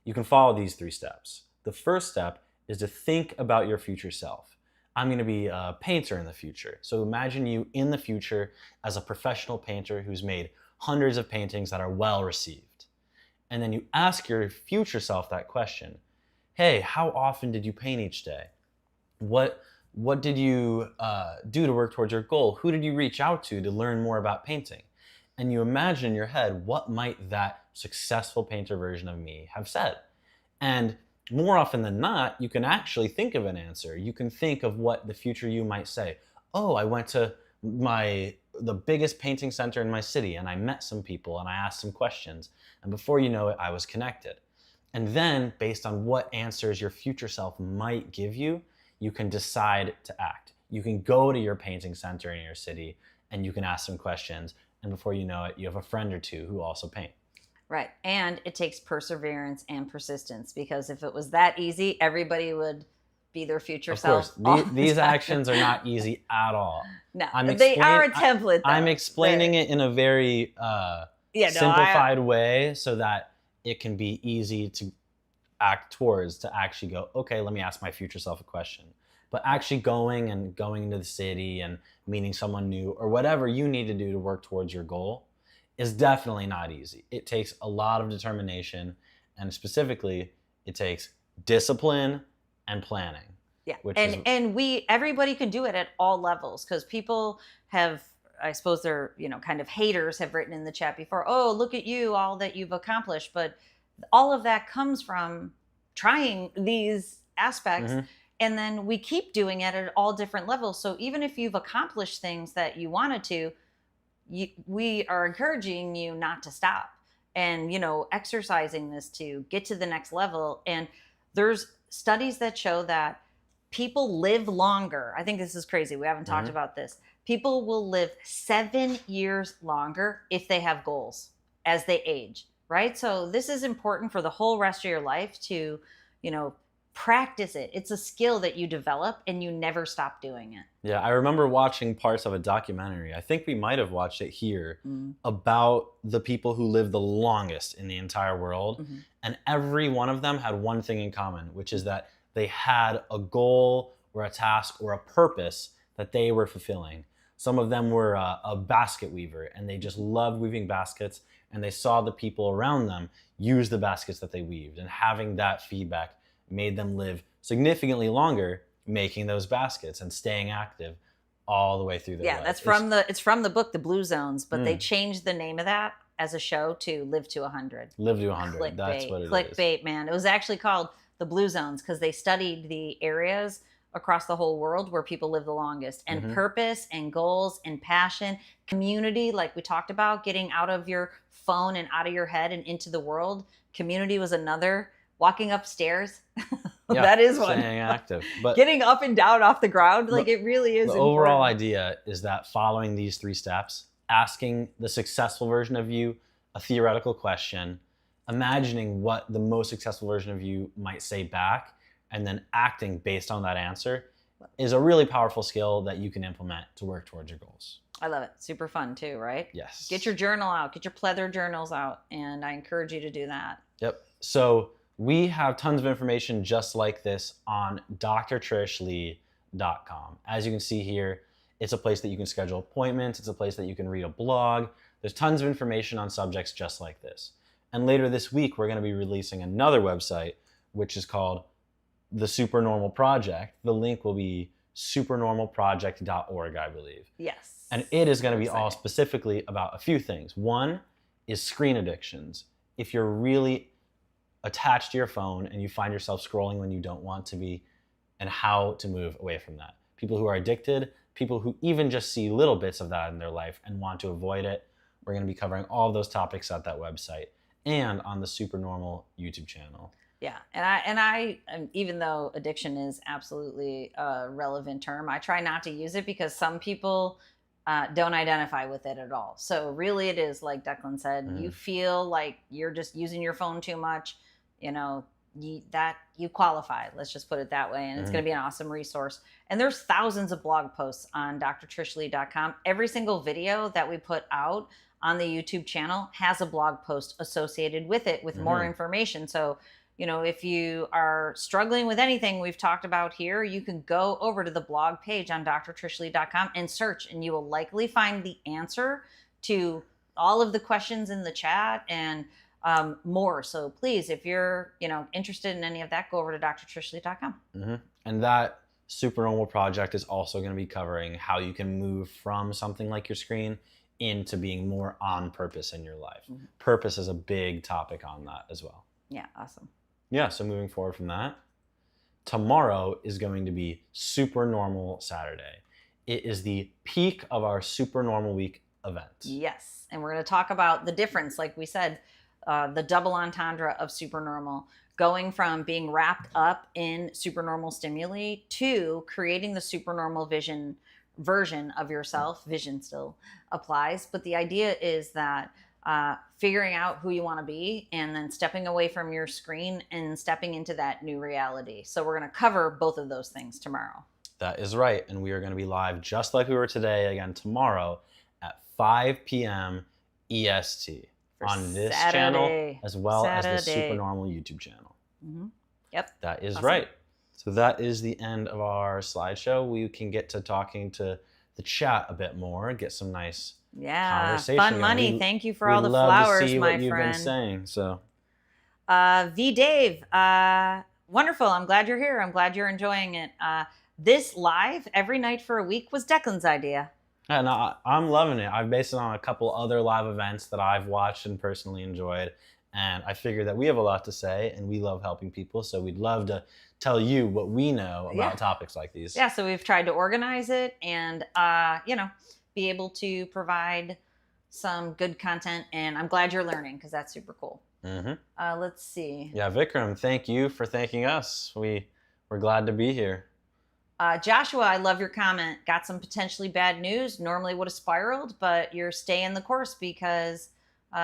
you can follow these 3 steps. The first step is to think about your future self. I'm going to be a painter in the future. So imagine you in the future as a professional painter who's made hundreds of paintings that are well received. And then you ask your future self that question. Hey, how often did you paint each day? What did you do to work towards your goal? Who did you reach out to learn more about painting? And you imagine in your head, what might that successful painter version of me have said? And more often than not, you can actually think of an answer. You can think of what the future you might say. Oh, I went to the biggest painting center in my city and I met some people and I asked some questions. And before you know it, I was connected. And then based on what answers your future self might give you, you can decide to act. You can go to your painting center in your city and you can ask some questions. And before you know it, you have a friend or two who also paint. Right. And it takes perseverance and persistence, because if it was that easy, everybody would be their future Of self. course, these actions are not easy at all. No, I'm they are a explain- template. Though. I'm explaining it in a very simplified way so that it can be easy to act towards, to actually go, okay, let me ask my future self a question. But actually going into the city and meeting someone new or whatever you need to do to work towards your goal is definitely not easy. It takes a lot of determination, and specifically, it takes discipline and planning. Yeah, and everybody can do it at all levels, because people have, I suppose they're, kind of haters have written in the chat before, oh, look at you, all that you've accomplished. But all of that comes from trying these aspects. Mm-hmm. And then we keep doing it at all different levels. So even if you've accomplished things that you wanted to, we are encouraging you not to stop and, exercising this to get to the next level. And there's studies that show that people live longer. I think this is crazy. We haven't talked about this. People will live 7 years longer if they have goals as they age, right? So this is important for the whole rest of your life to, practice it. It's a skill that you develop and you never stop doing it. Yeah, I remember watching parts of a documentary. I think we might have watched it here about the people who live the longest in the entire world. Mm-hmm. And every one of them had one thing in common, which is that they had a goal or a task or a purpose that they were fulfilling. Some of them were a basket weaver, and they just loved weaving baskets, and they saw the people around them use the baskets that they weaved, and having that feedback made them live significantly longer making those baskets and staying active all the way through their life. Yeah, it's from the book The Blue Zones, but they changed the name of that as a show to Live to 100. Live to 100. That's what it is. Clickbait, man. It was actually called The Blue Zones because they studied the areas across the whole world where people live the longest, and purpose and goals and passion, community, like we talked about, getting out of your phone and out of your head and into the world. Community was another. Walking upstairs, yeah, that is one. Staying active, but getting up and down off the ground, like it really is. The overall idea is that following these 3 steps, asking the successful version of you a theoretical question, imagining what the most successful version of you might say back, and then acting based on that answer is a really powerful skill that you can implement to work towards your goals. I love it. Super fun too, right? Yes. Get your journal out, get your pleather journals out, and I encourage you to do that. Yep. So we have tons of information just like this on drtrishlee.com. As you can see here, it's a place that you can schedule appointments. It's a place that you can read a blog. There's tons of information on subjects just like this. And later this week, we're going to be releasing another website, which is called the Supernormal Project. The link will be supernormalproject.org, I believe. Yes. And it is going to be all specifically about a few things. One is screen addictions. If you're really attached to your phone and you find yourself scrolling when you don't want to be, and how to move away from that. People who are addicted, people who even just see little bits of that in their life and want to avoid it. We're going to be covering all of those topics at that website and on the Supernormal YouTube channel. Yeah, and I even though addiction is absolutely a relevant term, I try not to use it because some people don't identify with it at all. So really it is like Declan said, you feel like you're just using your phone too much, you qualify. Let's just put it that way. And it's going to be an awesome resource. And there's thousands of blog posts on drtrishlee.com. Every single video that we put out on the YouTube channel has a blog post associated with it with more information. So, if you are struggling with anything we've talked about here, you can go over to the blog page on drtrishlee.com and search, and you will likely find the answer to all of the questions in the chat and more. So please, if you're interested in any of that, go over to drtrishlee.com. And that Supernormal Project is also going to be covering how you can move from something like your screen into being more on purpose in your life. Purpose is a big topic on that as well. Yeah, awesome. Yeah, so moving forward from that, tomorrow is going to be Supernormal Saturday. It is the peak of our Supernormal Week event. Yes, and we're going to talk about the difference, like we said, the double entendre of supernormal, going from being wrapped up in supernormal stimuli to creating the supernormal version of yourself. Vision still applies, but the idea is that figuring out who you want to be, and then stepping away from your screen and stepping into that new reality. So we're going to cover both of those things tomorrow. That is right. And we are going to be live just like we were today, again, tomorrow at 5 p.m. EST on this channel, as well as the Supernormal YouTube channel. Mm-hmm. Yep. That is right. So that is the end of our slideshow. We can get to talking to the chat a bit more, get some nice conversation. Fun money. Thank you for all the flowers, to see my what you've friend. been saying. So, V Dave, wonderful. I'm glad you're here. I'm glad you're enjoying it. This live every night for a week was Declan's idea. And I'm loving it. I've based it on a couple other live events that I've watched and personally enjoyed. And I figured that we have a lot to say and we love helping people. So we'd love to tell you what we know about topics like these. Yeah, so we've tried to organize it and, be able to provide some good content. And I'm glad you're learning because that's super cool. Mm-hmm. Let's see. Yeah, Vikram, thank you for thanking us. We're glad to be here. Joshua, I love your comment. Got some potentially bad news. Normally would have spiraled, but you're staying the course because...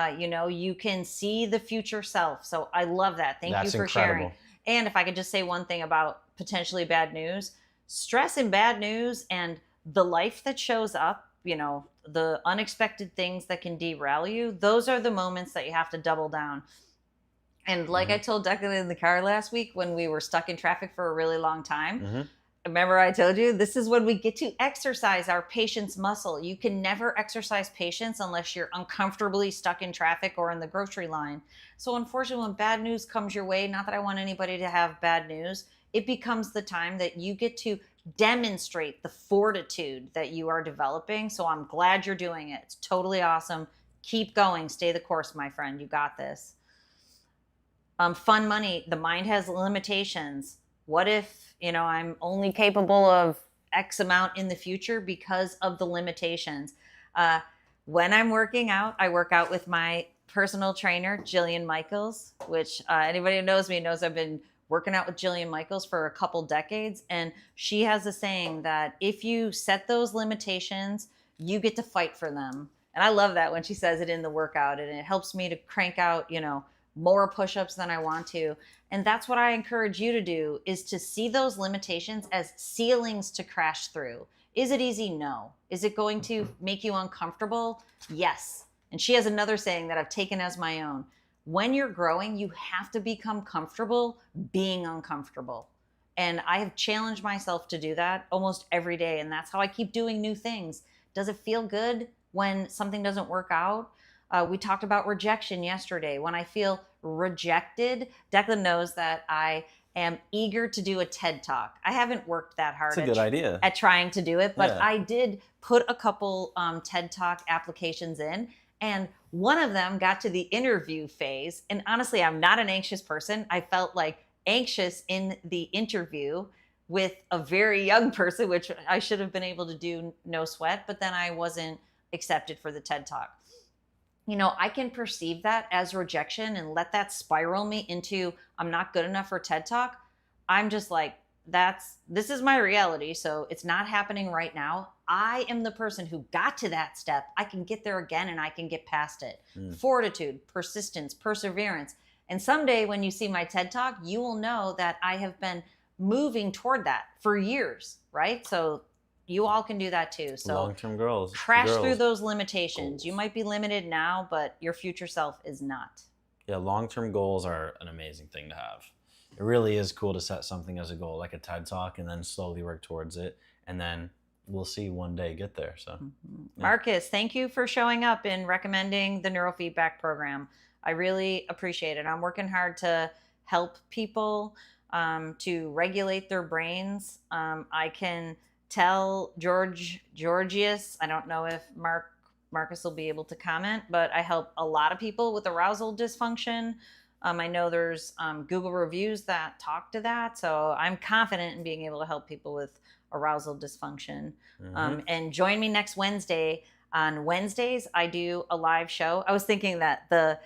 you can see the future self. So I love that. Thank you for sharing. And if I could just say one thing about potentially bad news, stress and bad news and the life that shows up, the unexpected things that can derail you, those are the moments that you have to double down. And like I told Declan in the car last week when we were stuck in traffic for a really long time, remember I told you this is when we get to exercise our patience muscle. You can never exercise patience unless you're uncomfortably stuck in traffic or in the grocery line. So unfortunately, when bad news comes your way, not that I want anybody to have bad news, it becomes the time that you get to demonstrate the fortitude that you are developing. So I'm glad you're doing it. It's totally awesome. Keep going. Stay the course, my friend. You got this. Fun money. The mind has limitations. What if, I'm only capable of X amount in the future because of the limitations? When I'm working out, I work out with my personal trainer, Jillian Michaels, which anybody who knows me knows I've been working out with Jillian Michaels for a couple decades. And she has a saying that if you set those limitations, you get to fight for them. And I love that when she says it in the workout, and it helps me to crank out, more push-ups than I want to. And that's what I encourage you to do, is to see those limitations as ceilings to crash through. Is it easy? No. Is it going to make you uncomfortable? Yes. And she has another saying that I've taken as my own. When you're growing, you have to become comfortable being uncomfortable. And I have challenged myself to do that almost every day. And that's how I keep doing new things. Does it feel good when something doesn't work out? We talked about rejection yesterday. When I feel rejected, Declan knows that I am eager to do a TED Talk. I haven't worked that hard at trying to do it, but I did put a couple TED Talk applications in, and one of them got to the interview phase. And honestly, I'm not an anxious person. I felt like anxious in the interview with a very young person, which I should have been able to do no sweat, but then I wasn't accepted for the TED Talk. I can perceive that as rejection and let that spiral me into I'm not good enough for TED Talk. I'm just like, this is my reality. So it's not happening right now. I am the person who got to that step. I can get there again and I can get past it. Fortitude, persistence, perseverance. And someday when you see my TED Talk, you will know that I have been moving toward that for years, right? So you all can do that too. So long-term goals. Crash through those limitations. You might be limited now, but your future self is not. Yeah, long-term goals are an amazing thing to have. It really is cool to set something as a goal, like a TED Talk, and then slowly work towards it. And then we'll see one day get there. So, Marcus, thank you for showing up and recommending the neurofeedback program. I really appreciate it. I'm working hard to help people to regulate their brains. I can tell Georgius, I don't know if Marcus will be able to comment, but I help a lot of people with arousal dysfunction. I know there's Google reviews that talk to that. So I'm confident in being able to help people with arousal dysfunction. And join me next Wednesday. On Wednesdays, I do a live show. I was thinking that the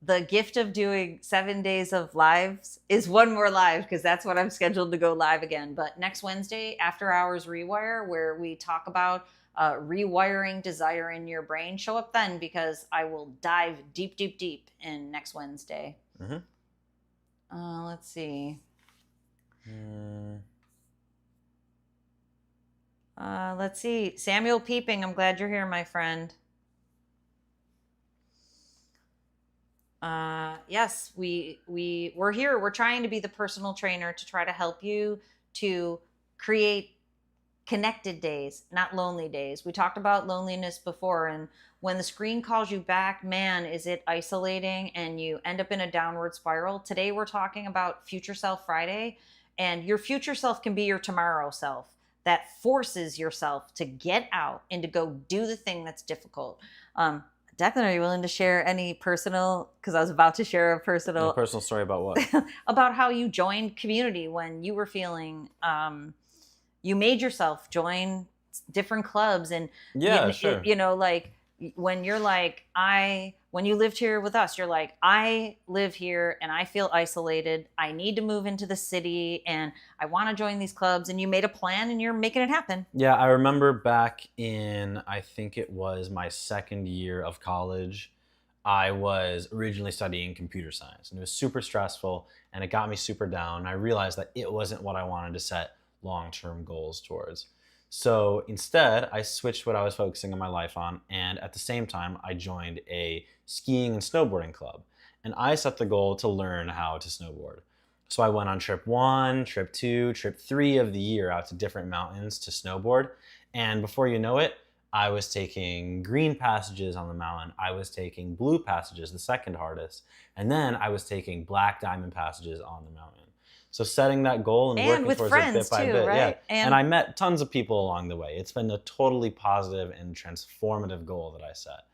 the gift of doing 7 days of lives is one more live, because that's what I'm scheduled to go live again. But next Wednesday, After Hours Rewire, where we talk about rewiring desire in your brain, show up then, because I will dive deep, deep, deep in next Wednesday. Let's see. Let's see. Samuel Peeping, I'm glad you're here, my friend. Yes, we're here. We're trying to be the personal trainer to try to help you to create connected days, not lonely days. We talked about loneliness before, and when the screen calls you back, man, is it isolating, and you end up in a downward spiral. Today we're talking about Future Self Friday, and your future self can be your tomorrow self that forces yourself to get out and to go do the thing that's difficult. Declan, are you willing to share any personal, because I was about to share a personal story about what? about how you joined community when you were feeling, you made yourself join different clubs, and Sure. Like when you're like, when you lived here with us, you're like, I live here and I feel isolated. I need to move into the city and I want to join these clubs, and you made a plan and you're making it happen. Yeah, I remember back in, I think it was my second year of college, I was originally studying computer science, and it was super stressful and it got me super down. I realized that it wasn't what I wanted to set long-term goals towards. So instead, I switched what I was focusing on my life on, and at the same time, I joined a skiing and snowboarding club. And I set the goal to learn how to snowboard. So I went on trip 1, trip 2, trip 3 of the year out to different mountains to snowboard. And before you know it, I was taking green passages on the mountain. I was taking blue passages, the second hardest. And then I was taking black diamond passages on the mountain. So setting that goal and working with towards friends it bit by too, bit. right? Yeah. And And I met tons of people along the way. It's been a totally positive and transformative goal that I set.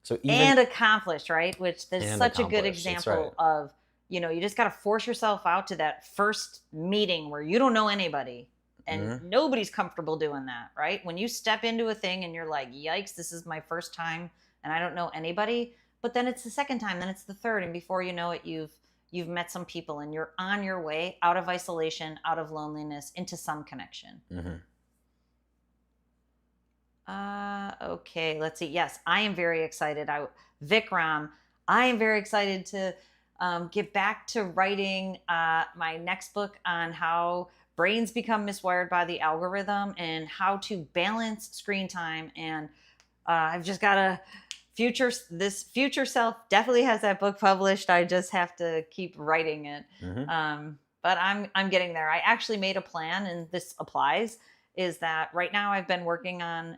So and accomplished, right? Which there's And such a good accomplished, that's example of, you just got to force yourself out to that first meeting where you don't know anybody, and nobody's comfortable doing that, right? When you step into a thing and you're like, yikes, this is my first time and I don't know anybody, but then it's the second time, then it's the third, and before you know it, you've met some people and you're on your way out of isolation, out of loneliness, into some connection. Okay, let's see. Yes, I am very excited. Vikram, I am very excited to get back to writing my next book on how brains become miswired by the algorithm and how to balance screen time. And I've just got this future self definitely has that book published. I just have to keep writing it. But I'm getting there. I actually made a plan, and this applies, is that right now I've been working on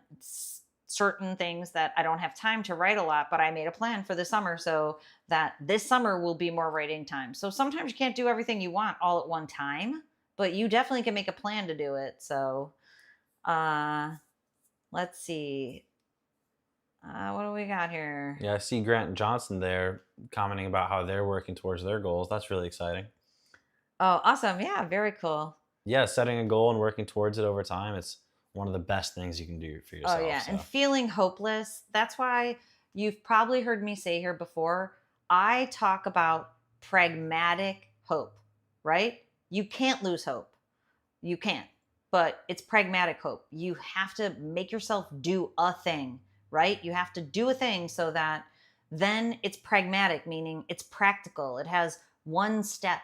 certain things that I don't have time to write a lot, but I made a plan for the summer so that this summer will be more writing time. So sometimes you can't do everything you want all at one time, but you definitely can make a plan to do it. So let's see. What do we got here? Yeah, I see Grant and Johnson there commenting about how they're working towards their goals. That's really exciting. Oh, awesome. Yeah, very cool. Yeah, setting a goal and working towards it over time, it's one of the best things you can do for yourself. Oh, yeah. So. And feeling hopeless. That's why you've probably heard me say here before, I talk about pragmatic hope, right? You can't lose hope. You can't. But it's pragmatic hope. You have to make yourself do a thing, right? You have to do a thing so that then it's pragmatic, meaning it's practical. It has one step.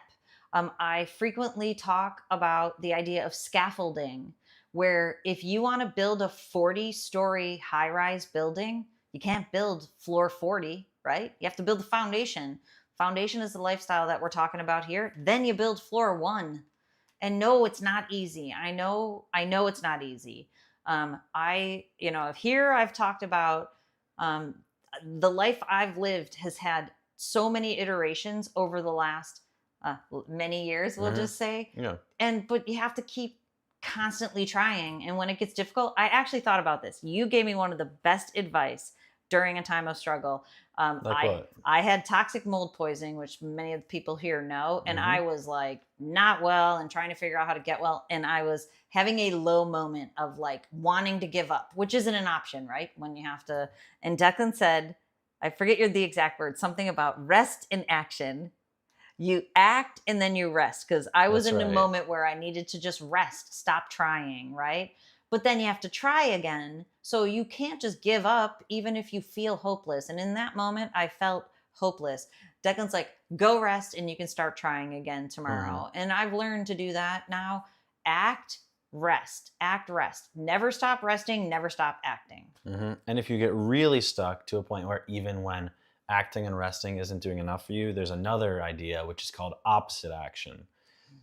I frequently talk about the idea of scaffolding, where if you want to build a 40-story high-rise building, you can't build floor 40, right? You have to build the foundation. Foundation is the lifestyle that we're talking about here. Then you build floor 1. And no, it's not easy. I know it's not easy. Here I've talked about the life I've lived has had so many iterations over the last many years, we'll just say. Yeah. But you have to keep constantly trying. And when it gets difficult, I actually thought about this. You gave me one of the best advice during a time of struggle. What? I had toxic mold poisoning, which many of the people here know. And I was like not well and trying to figure out how to get well. And I was having a low moment of like wanting to give up, which isn't an option, right? When you have to. And Declan said, I forget the exact word, something about rest in action. You act and then you rest, because I was That's in a right. moment where I needed to just rest, stop trying, right? But then you have to try again. So you can't just give up even if you feel hopeless. And in that moment, I felt hopeless. Declan's like, go rest and you can start trying again tomorrow. And I've learned to do that now. Act, rest, act, rest. Never stop resting, never stop acting. And if you get really stuck to a point where even when acting and resting isn't doing enough for you, there's another idea which is called opposite action,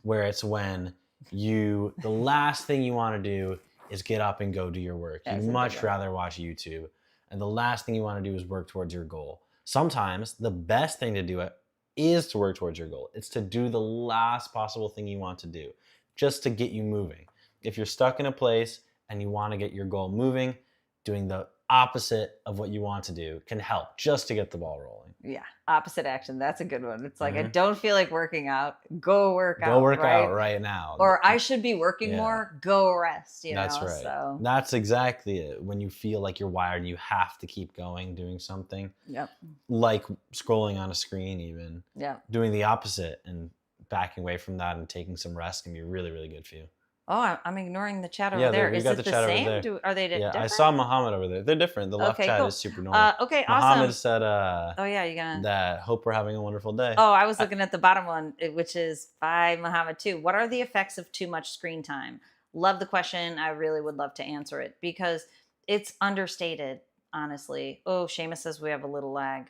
where it's when the last thing you want to do is get up and go do your work. That's You'd a much big one. rather watch YouTube, and the last thing you want to do is work towards your goal. Sometimes the best thing to do it is to work towards your goal. It's to do the last possible thing you want to do, just to get you moving. If you're stuck in a place and you want to get your goal moving, doing the opposite of what you want to do can help just to get the ball rolling. Yeah, opposite action. That's a good one. It's like, I don't feel like working out. Go work out. Go work right? out right now. Or I should be working more. Go rest. That's know? right. So That's exactly it. When you feel like you're wired and you have to keep going, doing something. Yep. Like scrolling on a screen, even. Yeah. Doing the opposite and backing away from that and taking some rest can be really, really good for you. Oh, I'm ignoring the chat over there. Is it the same? Are they different? I saw Muhammad over there. They're different. The left chat is super normal. Okay, Muhammad awesome. said, oh yeah, you're gonna. That hope we're having a wonderful day. Oh, I was looking at the bottom one, which is by Muhammad too. What are the effects of too much screen time? Love the question. I really would love to answer it because it's understated, honestly. Oh, Seamus says we have a little lag.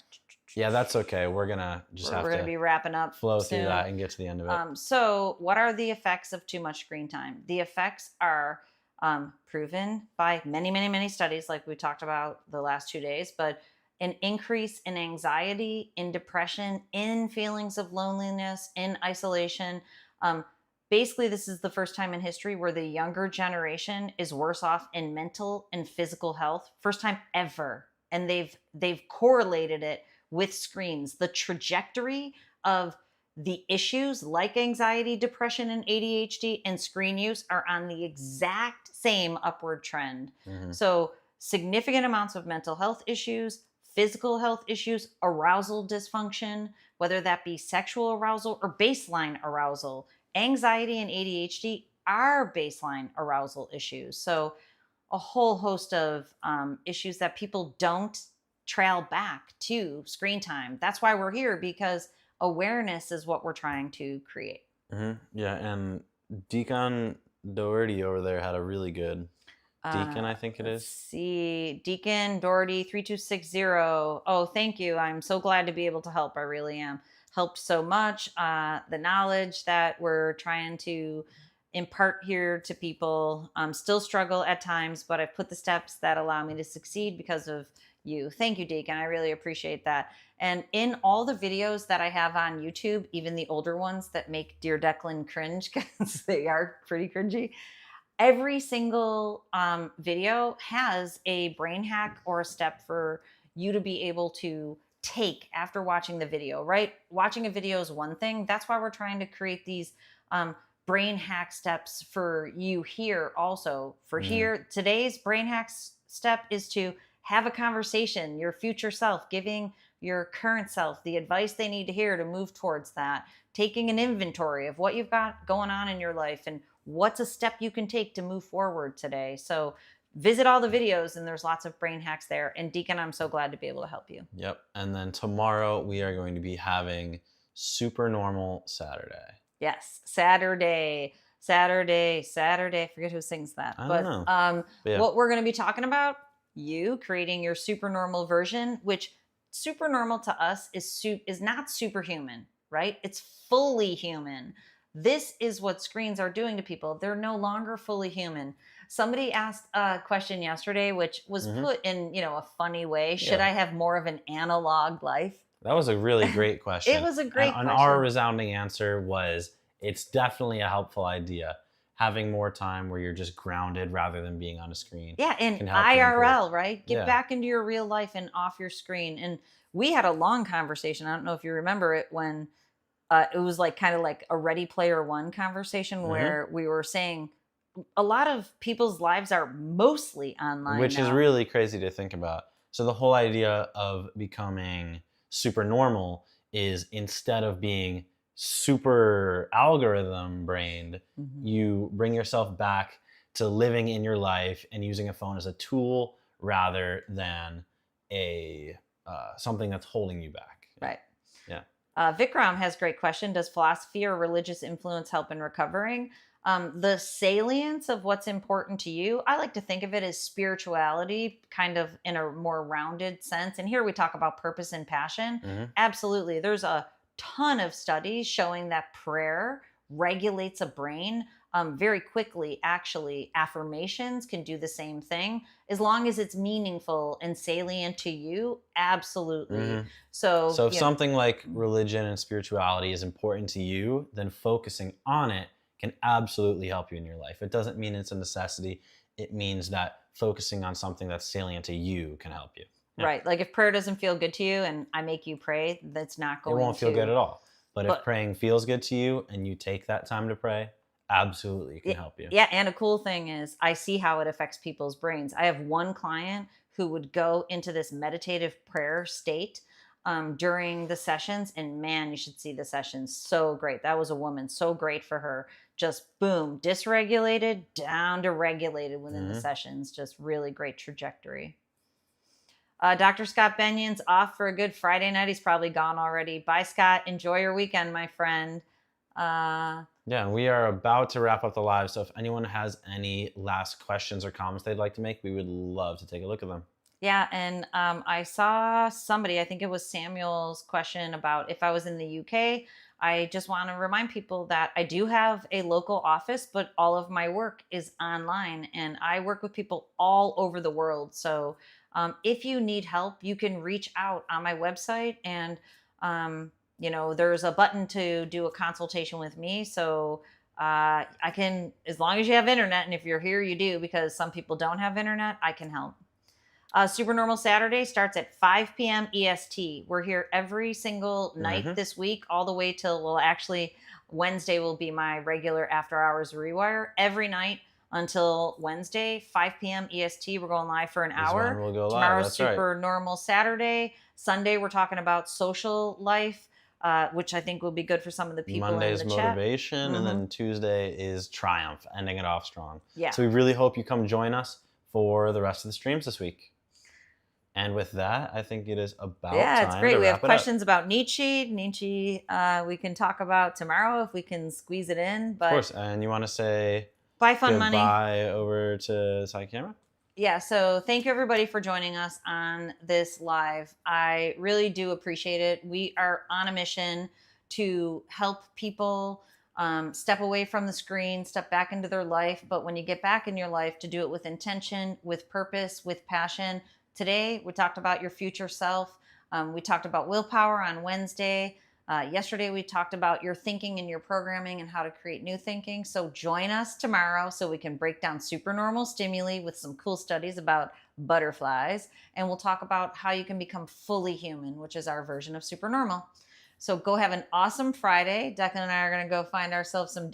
Yeah, that's okay. We're gonna be wrapping up. Flow soon. through that and get to the end of it. So, what are the effects of too much screen time? The effects are proven by many, many, many studies, like we talked about the last 2 days. But an increase in anxiety, in depression, in feelings of loneliness, in isolation. Basically, this is the first time in history where the younger generation is worse off in mental and physical health. First time ever, and they've correlated it with screens. The trajectory of the issues like anxiety, depression, and ADHD and screen use are on the exact same upward trend. So significant amounts of mental health issues, physical health issues, arousal dysfunction, whether that be sexual arousal or baseline arousal. Anxiety and ADHD are baseline arousal issues. So a whole host of issues that people don't trail back to screen time. That's why we're here, because awareness is what we're trying to create. Yeah, and Deacon Doherty over there had a really good Deacon, I think it is. See, Deacon Doherty 3260. Oh, thank you. I'm so glad to be able to help. I really am. Helped so much. The knowledge that we're trying to impart here to people still struggle at times, but I've put the steps that allow me to succeed because of you. Thank you, Deacon. I really appreciate that. And in all the videos that I have on YouTube, even the older ones that make Dear Declan cringe, because they are pretty cringy, every single video has a brain hack or a step for you to be able to take after watching the video, right? Watching a video is one thing. That's why we're trying to create these brain hack steps for you here also. For here, today's brain hack step is to have a conversation, your future self, giving your current self the advice they need to hear to move towards that, taking an inventory of what you've got going on in your life and what's a step you can take to move forward today. So visit all the videos and there's lots of brain hacks there. And Deacon, I'm so glad to be able to help you. Yep. And then tomorrow we are going to be having Supernormal Saturday. Yes, Saturday. I forget who sings that. I don't know. Yeah. What we're going to be talking about, you creating your supernormal version, which supernormal to us is not superhuman, right? It's fully human. This is what screens are doing to people. They're no longer fully human. Somebody asked a question yesterday, which was put in, a funny way. Should I have more of an analog life? That was a really great question. It was a great question. And our resounding answer was, it's definitely a helpful idea. Having more time where you're just grounded rather than being on a screen. Yeah, and IRL, right? Get back into your real life and off your screen. And we had a long conversation. I don't know if you remember it, when it was kind of like a Ready Player One conversation where we were saying a lot of people's lives are mostly online Which is really crazy to think about. So the whole idea of becoming super normal is, instead of being super algorithm brained, Mhm. you bring yourself back to living in your life and using a phone as a tool rather than a something that's holding you back. Right. Yeah. Vikram has a great question. Does philosophy or religious influence help in recovering? The salience of what's important to you, I like to think of it as spirituality, kind of in a more rounded sense. And here we talk about purpose and passion. Hmm. Absolutely. There's a ton of studies showing that prayer regulates a brain very quickly. Actually, affirmations can do the same thing as long as it's meaningful and salient to you. Absolutely. Hmm. So, So if something like religion and spirituality is important to you, then focusing on it can absolutely help you in your life. It doesn't mean it's a necessity. It means that focusing on something that's salient to you can help you. Yeah. right. Like if prayer doesn't feel good to you and I make you pray, that's not It going won't feel good to. at all. But if But praying feels good to you and you take that time to pray, absolutely it can yeah, help you. yeah. And a cool thing is I see how it affects people's brains. I have one client who would go into this meditative prayer state during the sessions. And man, you should see the sessions. So great. That was a woman. So great for her. Just boom, dysregulated down to regulated within the Hmm. sessions. Just really great trajectory. Dr. Scott Benion's off for a good Friday night. He's probably gone already. Bye, Scott. Enjoy your weekend, my friend. Yeah, and we are about to wrap up the live. So if anyone has any last questions or comments they'd like to make, we would love to take a look at them. Yeah, and I saw somebody, I think it was Samuel's question about if I was in the UK. I just want to remind people that I do have a local office, but all of my work is online and I work with people all over the world. So if you need help, you can reach out on my website and, there's a button to do a consultation with me. So I can, as long as you have internet, and if you're here, you do, because some people don't have internet, I can help. Supernormal Saturday starts at 5 p.m. EST. We're here every single night Hmm. this week, all the way till, well, actually, Wednesday will be my regular after hours rewire. Every night until Wednesday, 5 p.m. EST. We're going live for an Is when hour. we'll go live. Tomorrow's That's right. Supernormal Saturday. Sunday, we're talking about social life, which I think will be good for some of the people in Monday's the chat. motivation, and Mm-hmm. then Tuesday is triumph, ending it off strong. Yeah. So we really hope you come join us for the rest of the streams this week. And with that, I think it is about Yeah, it's time great. to We have wrap it up. questions about Nietzsche. Nietzsche, we can talk about tomorrow if we can squeeze it in. Of But course. And you want to say bye, fun money. goodbye over to side camera? Yeah, so thank you everybody for joining us on this live. I really do appreciate it. We are on a mission to help people step away from the screen, step back into their life. But when you get back in your life, to do it with intention, with purpose, with passion. Today, we talked about your future self. We talked about willpower on Wednesday. Yesterday, we talked about your thinking and your programming and how to create new thinking. So join us tomorrow so we can break down supernormal stimuli with some cool studies about butterflies. And we'll talk about how you can become fully human, which is our version of supernormal. So go have an awesome Friday. Declan and I are going to go find ourselves some dinner.